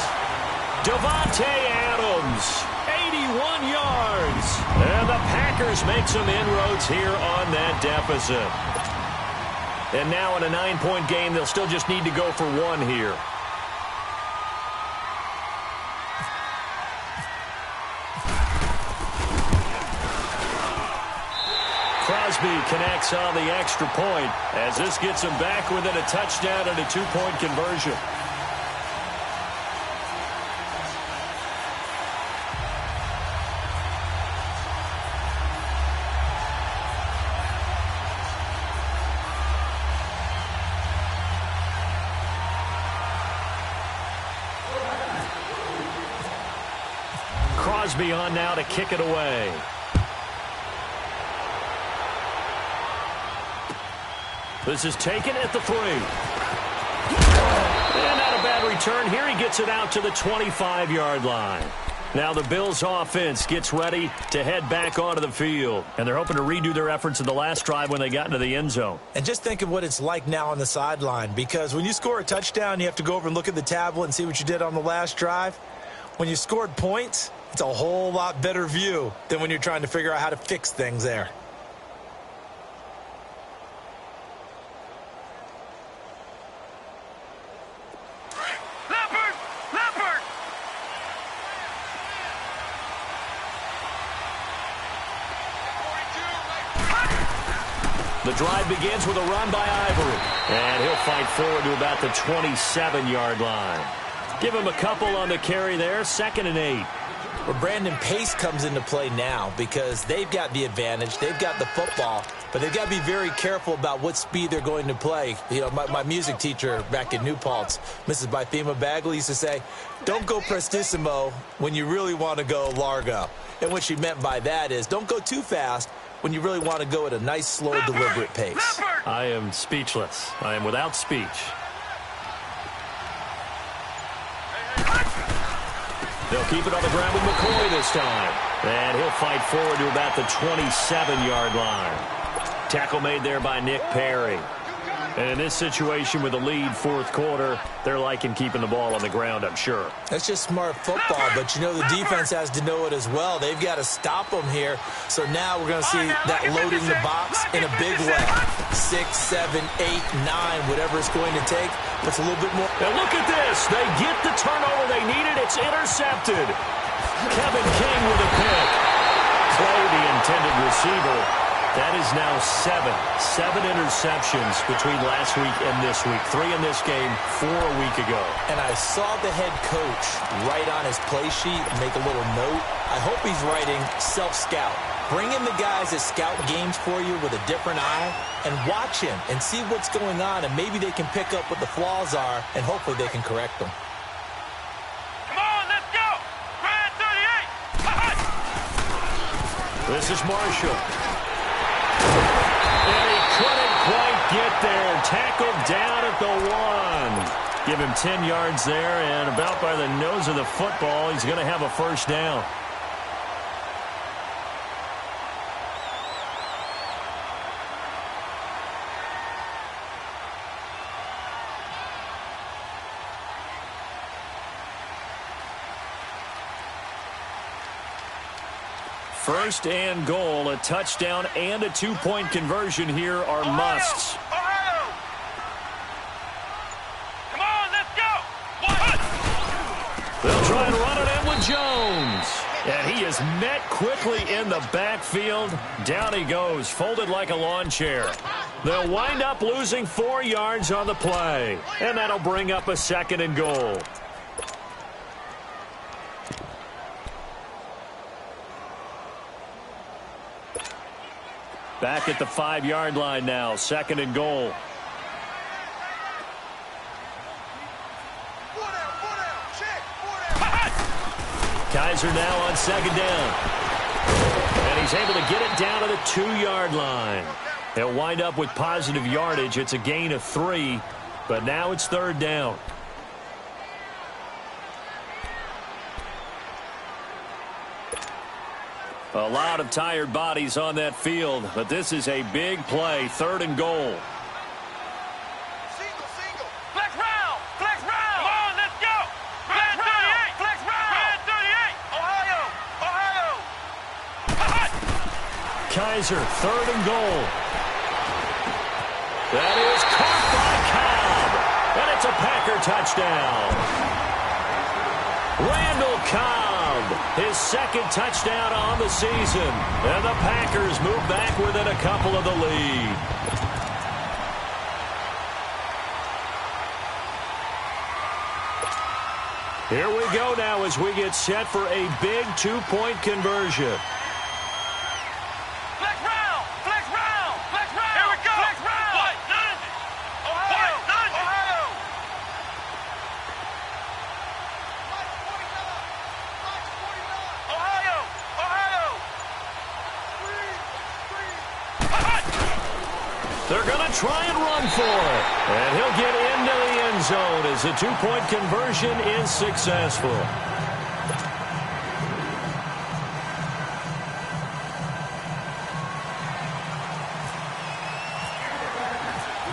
Davante Adams, 81 yards. And the Packers make some inroads here on that deficit. And now in a 9-point game, they'll still just need to go for 1 here. Crosby connects on the extra point as this gets him back within a touchdown and a 2-point conversion. Crosby on now to kick it away. This is taken at the 3. And not a bad return. Here he gets it out to the 25-yard line. Now the Bills offense gets ready to head back onto the field. And they're hoping to redo their efforts in the last drive when they got into the end zone. And just think of what it's like now on the sideline, because when you score a touchdown, you have to go over and look at the tablet and see what you did on the last drive. When you scored points, it's a whole lot better view than when you're trying to figure out how to fix things there. The drive begins with a run by Ivory. And he'll fight forward to about the 27-yard line. Give him a couple on the carry there. 2nd and 8. Well, Brandon, pace comes into play now because they've got the advantage. They've got the football, but they've got to be very careful about what speed they're going to play. You know, my music teacher back in New Paltz, Mrs. Bythema Bagley, used to say, don't go prestissimo when you really want to go largo. And what she meant by that is don't go too fast when you really want to go at a nice, slow, deliberate pace. I am speechless. I am without speech. They'll keep it on the ground with McCoy this time. And he'll fight forward to about the 27-yard line. Tackle made there by Nick Perry. And in this situation with the lead 4th quarter, they're liking keeping the ball on the ground, I'm sure. That's just smart football, but you know the defense has to know it as well. They've got to stop them here. So now we're going to see that loading the box in a big way. 6, 7, 8, 9, whatever it's going to take. Puts a little bit more. And look at this. They get the turnover they needed. It's intercepted. Kevin King with a pick. Clay, the intended receiver. That is now 7 interceptions between last week and this week. 3 in this game, 4 a week ago. And I saw the head coach write on his play sheet and make a little note. I hope he's writing self-scout. Bring in the guys that scout games for you with a different eye and watch him and see what's going on, and maybe they can pick up what the flaws are, and hopefully they can correct them. Come on, let's go! Brad 38! This is Marshall. And he couldn't quite get there. Tackled down at the 1. Give him 10 yards there, and about by the nose of the football, he's going to have a first down. First and goal, a touchdown and a 2-point conversion here are musts. Ohio! Come on, let's go! They'll try and run it in with Jones. And he is met quickly in the backfield. Down he goes, folded like a lawn chair. They'll wind up losing 4 yards on the play. And that'll bring up a 2nd and goal. Back at the 5-yard line now, 2nd and goal. Kaiser now on 2nd down. And he's able to get it down to the 2-yard line. They'll wind up with positive yardage. It's a gain of 3, but now it's 3rd down. A lot of tired bodies on that field, but this is a big play, 3rd and goal. Single. Flex round! Come on, let's go! Brad 38! Flex round! Brad 38! Ohio! Kaiser, 3rd and goal. That is caught by Cobb. And it's a Packer touchdown. Randall Cobb, his 2nd touchdown on the season. And the Packers move back within a couple of the lead. Here we go now as we get set for a big 2-point conversion. Flex round! Here we go! Flex round! What? None! Ohio! Ohio! They're going to try and run for it. And he'll get into the end zone as the two-point conversion is successful.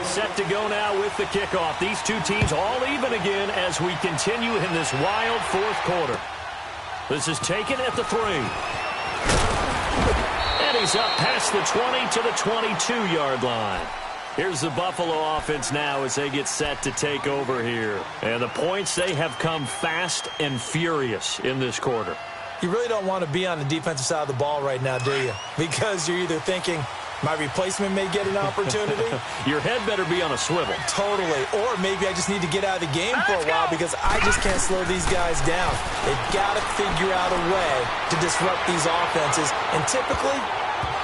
Set to go now with the kickoff. These two teams all even again as we continue in this wild fourth quarter. This is taken at the 3. And he's up past the 20 to the 22-yard line. Here's the Buffalo offense now as they get set to take over here. And the points, they have come fast and furious in this quarter. You really don't want to be on the defensive side of the ball right now, do you? Because you're either thinking, my replacement may get an opportunity. Your head better be on a swivel. Totally. Or maybe I just need to get out of the game for a while because I just can't slow these guys down. They've got to figure out a way to disrupt these offenses. And typically,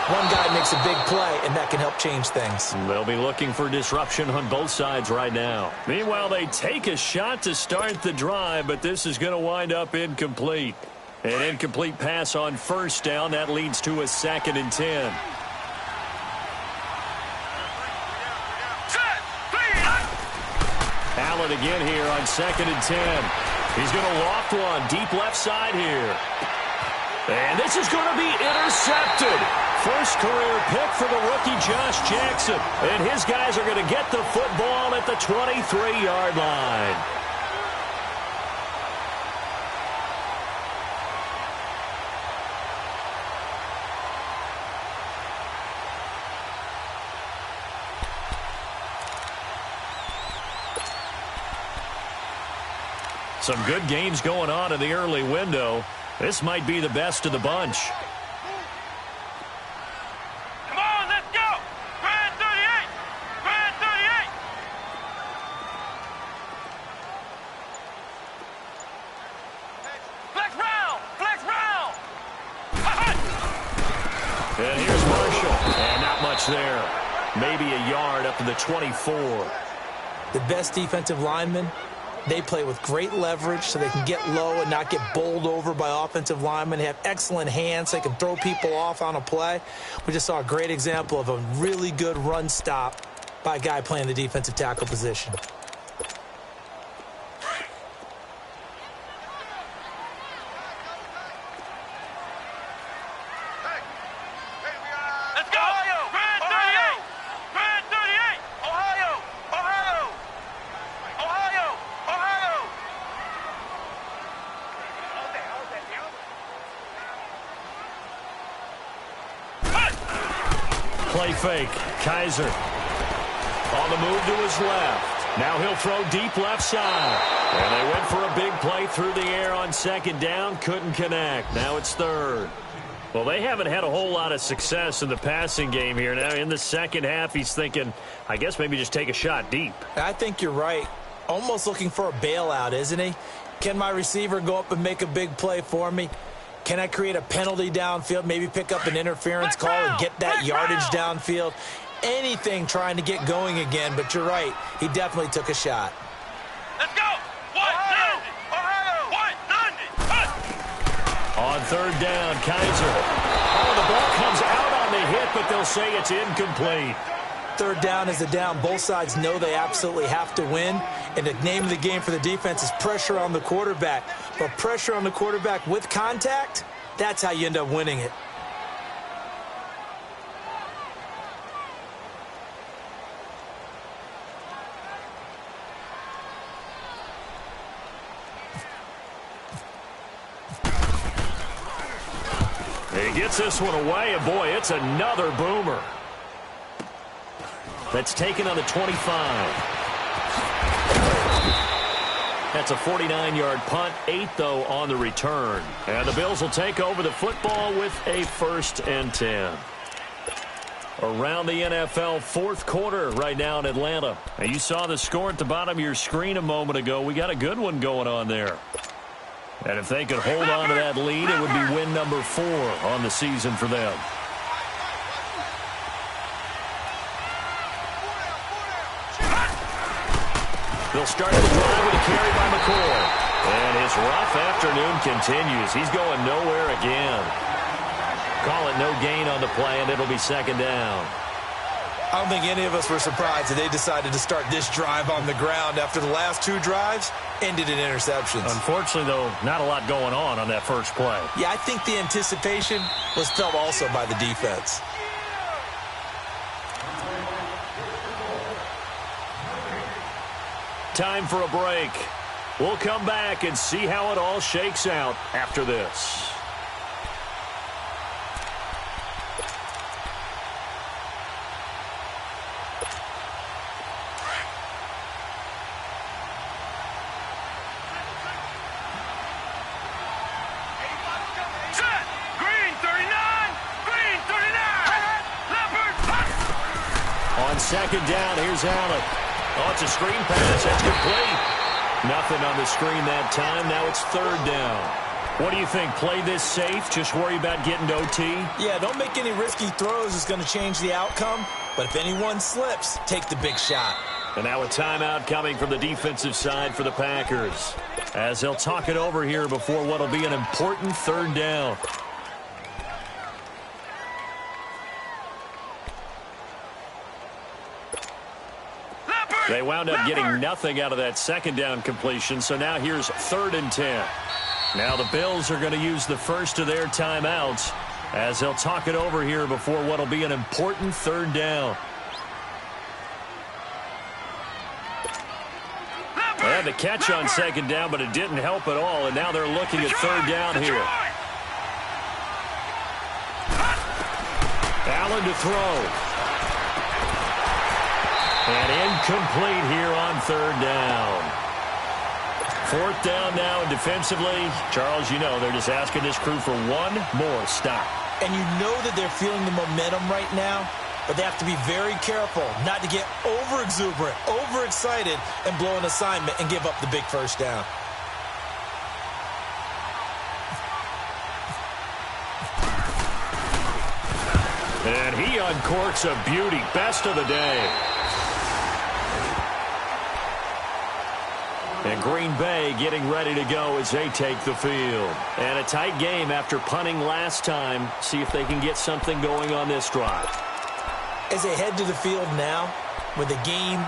one guy makes a big play, and that can help change things. They'll be looking for disruption on both sides right now. Meanwhile, they take a shot to start the drive, but this is going to wind up incomplete. An incomplete pass on first down. That leads to a 2nd and 10. Allen again here on 2nd and 10. He's going to loft one deep left side here. And this is going to be intercepted. First career pick for the rookie Josh Jackson. And his guys are going to get the football at the 23-yard line. Some good games going on in the early window. This might be the best of the bunch. Come on, let's go! Grand 38! Grand 38! Flex round! Flex round! And here's Marshall. And not much there. Maybe a yard up to the 24. The best defensive linemen, they play with great leverage so they can get low and not get bowled over by offensive linemen. They have excellent hands. They can throw people off on a play. We just saw a great example of a really good run stop by a guy playing the defensive tackle position. Let's go! Ohio! Grand 38! Grand 38! Ohio! Ohio! Ohio! Ohio! Play fake. Kaiser on the move to his left. Now he'll throw deep left side. And they went for a big play through the air on 2nd down. Couldn't connect. Now it's 3rd. Well, they haven't had a whole lot of success in the passing game here. Now in the second half, he's thinking, I guess maybe just take a shot deep. I think you're right. Almost looking for a bailout, isn't he? Can my receiver go up and make a big play for me? Can I create a penalty downfield, maybe pick up an interference call and get that yardage downfield? Anything trying to get going again, but you're right. He definitely took a shot. Let's go! Ohio! Ohio! 190! On 3rd down, Kaiser. Oh, the ball comes out on the hit, but they'll say it's incomplete. 3rd down is a down. Both sides know they absolutely have to win. And the name of the game for the defense is pressure on the quarterback. But pressure on the quarterback with contact, that's how you end up winning it. He gets this one away, and boy, it's another boomer. That's taken on the 25. That's a 49-yard punt, 8, though, on the return. And the Bills will take over the football with a 1st and 10. Around the NFL, 4th quarter right now in Atlanta. And you saw the score at the bottom of your screen a moment ago. We got a good one going on there. And if they could hold on to that lead, it would be win number 4 on the season for them. They'll start the drive with a carry by McCoy. And his rough afternoon continues. He's going nowhere again. Call it no gain on the play, and it'll be 2nd down. I don't think any of us were surprised that they decided to start this drive on the ground after the last 2 drives ended in interceptions. Unfortunately, though, not a lot going on that first play. Yeah, I think the anticipation was felt also by the defense. Time for a break. We'll come back and see how it all shakes out after this. On second down, here's Allen. Oh, it's a screen pass. That's complete. Nothing on the screen that time. Now it's third down. What do you think? Play this safe? Just worry about getting to OT? Yeah, don't make any risky throws. It's going to change the outcome. But if anyone slips, take the big shot. And now a timeout coming from the defensive side for the Packers, as they'll talk it over here before what will be an important third down. They wound up getting nothing out of that second down completion, so now here's 3rd and 10. Now the Bills are going to use the first of their timeouts as they'll talk it over here before what will be an important third down. They had the catch on second down, but it didn't help at all, and now they're looking at third down here. Allen to throw. And incomplete here on third down. 4th down now, and defensively, Charles, you know, they're just asking this crew for one more stop. And you know that they're feeling the momentum right now, but they have to be very careful not to get over-exuberant, overexcited, and blow an assignment and give up the big first down. And he uncorks a beauty. Best of the day. And Green Bay getting ready to go as they take the field. And a tight game after punting last time. See if they can get something going on this drive. As they head to the field now, with the game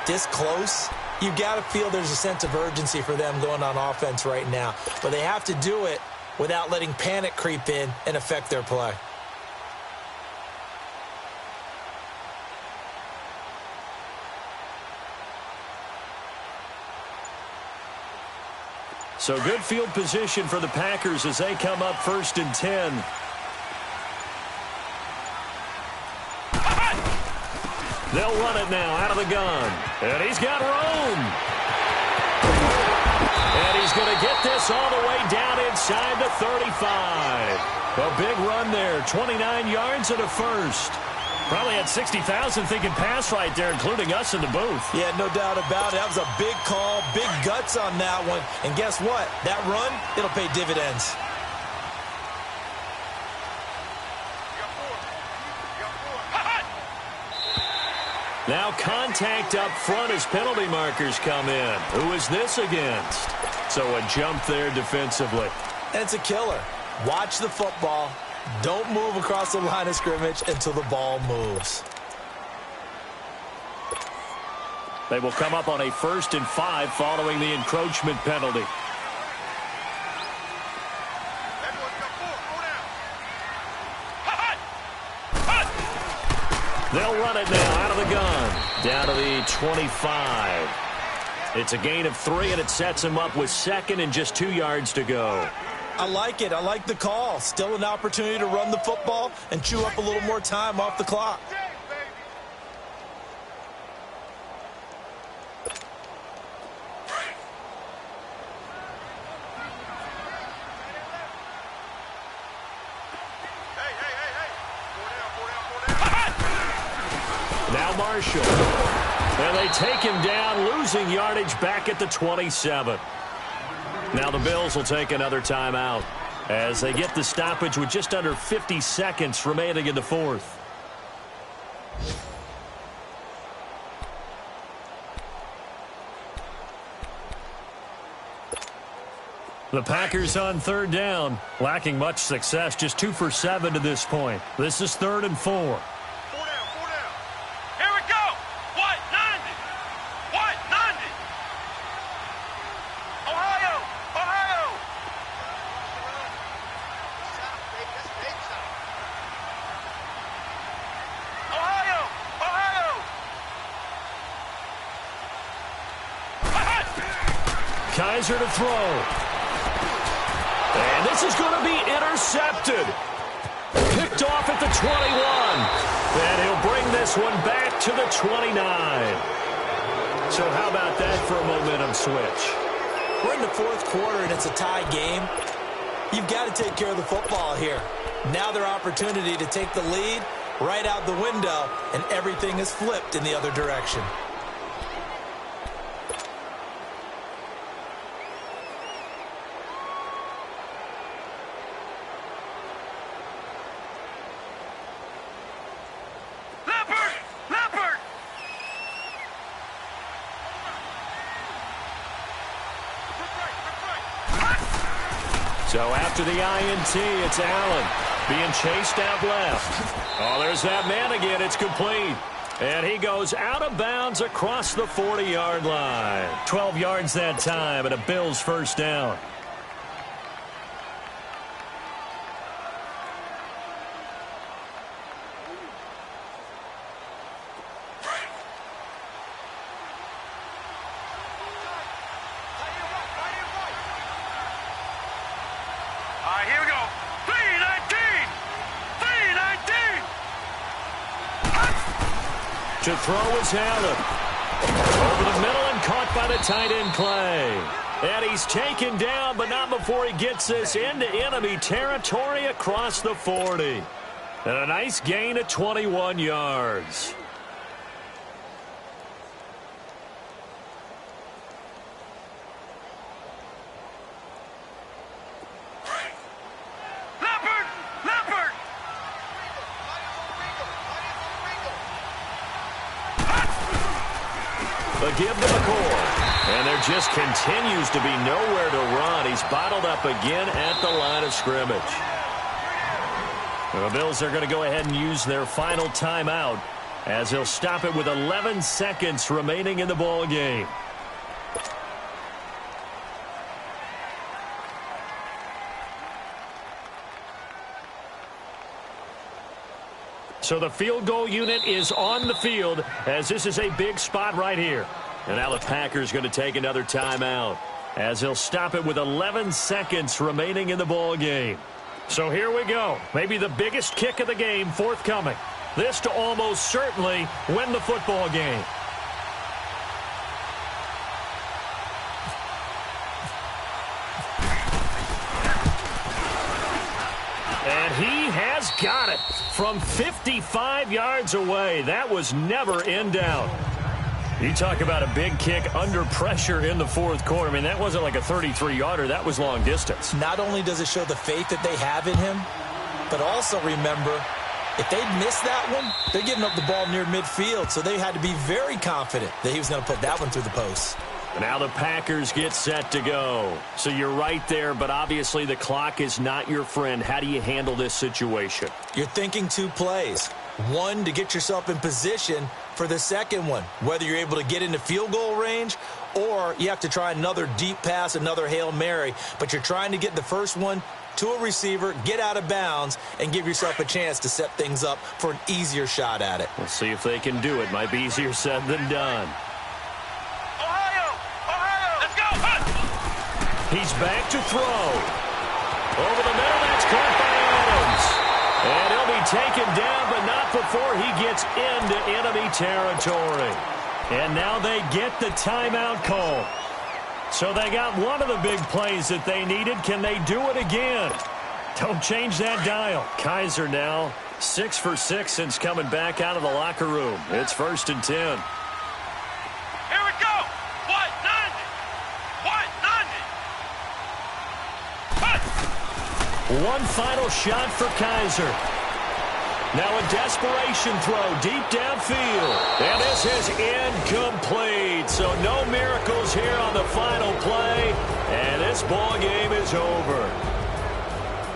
this close, you've got to feel there's a sense of urgency for them going on offense right now. But they have to do it without letting panic creep in and affect their play. So good field position for the Packers as they come up 1st and 10. They'll run it now out of the gun. And he's got room. And he's going to get this all the way down inside the 35. A big run there, 29 yards and a first. Probably had 60,000 thinking pass right there, including us in the booth. Yeah, no doubt about it. That was a big call, big guts on that one. And guess what? That run, it'll pay dividends. Now contact up front as penalty markers come in. Who is this against? So a jump there defensively. And it's a killer. Watch the football. Don't move across the line of scrimmage until the ball moves. They will come up on a 1st and 5 following the encroachment penalty. They'll run it now out of the gun. Down to the 25. It's a gain of 3, and it sets them up with 2nd and just 2 yards to go. I like it. I like the call. Still an opportunity to run the football and chew up a little more time off the clock. Now Marshall. And they take him down, losing yardage back at the 27. Now the Bills will take another timeout as they get the stoppage with just under 50 seconds remaining in the 4th. The Packers on 3rd down, lacking much success, just 2 for 7 to this point. This is 3rd and 4. Kaiser to throw. And this is going to be intercepted. Picked off at the 21. And he'll bring this one back to the 29. So how about that for a momentum switch? We're in the fourth quarter, and it's a tie game. You've got to take care of the football here. Now their opportunity to take the lead right out the window, and everything is flipped in the other direction. So after the INT, it's Allen being chased out left. Oh, there's that man again. It's complete. And he goes out of bounds across the 40-yard line. 12 yards that time, and a Bills first down. Here we go. 319! 319! To throw is Allen. Over the middle and caught by the tight end Clay. And he's taken down, but not before he gets this into enemy territory across the 40. And a nice gain of 21 yards. Give to McCoy. And there just continues to be nowhere to run. He's bottled up again at the line of scrimmage. The Bills are going to go ahead and use their final timeout as they'll stop it with 11 seconds remaining in the ball game. So the field goal unit is on the field as this is a big spot right here. And now the Packers going to take another timeout as they'll stop it with 11 seconds remaining in the ball game. So here we go. Maybe the biggest kick of the game forthcoming. This to almost certainly win the football game. And he has got it from 55 yards away. That was never in doubt. You talk about a big kick under pressure in the fourth quarter. I mean, that wasn't like a 33-yarder. That was long distance. Not only does it show the faith that they have in him, but also remember, if they'd missed that one, they're giving up the ball near midfield, so they had to be very confident that he was going to put that one through the post. Now the Packers get set to go. So you're right there, but obviously the clock is not your friend. How do you handle this situation? You're thinking two plays. One, to get yourself in position for the second one, whether you're able to get into field goal range or you have to try another deep pass, another Hail Mary. But you're trying to get the first one to a receiver, get out of bounds, and give yourself a chance to set things up for an easier shot at it. We'll see if they can do it. Might be easier said than done. He's back to throw. Over the middle, that's caught by Adams. And he'll be taken down, but not before he gets into enemy territory. And now they get the timeout call. So they got one of the big plays that they needed. Can they do it again? Don't change that dial. Kaiser now 6 for 6 since coming back out of the locker room. It's 1st and 10. One final shot for Kaiser. Now a desperation throw deep downfield. And this is incomplete. So no miracles here on the final play. And this ball game is over.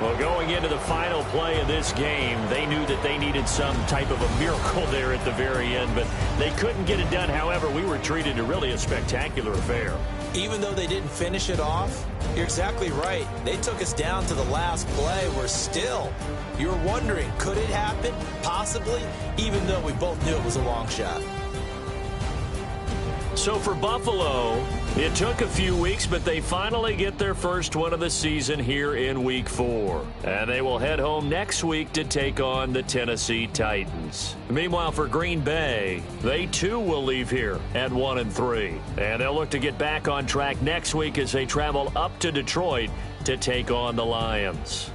Well, going into the final play of this game, they knew that they needed some type of a miracle there at the very end, but they couldn't get it done. However, we were treated to really a spectacular affair. Even though they didn't finish it off, you're exactly right. They took us down to the last play. We're still, you're wondering, could it happen? Possibly, even though we both knew it was a long shot. So for Buffalo, it took a few weeks, but they finally get their first win of the season here in Week 4. And they will head home next week to take on the Tennessee Titans. Meanwhile, for Green Bay, they too will leave here at 1-3. And they'll look to get back on track next week as they travel up to Detroit to take on the Lions.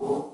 You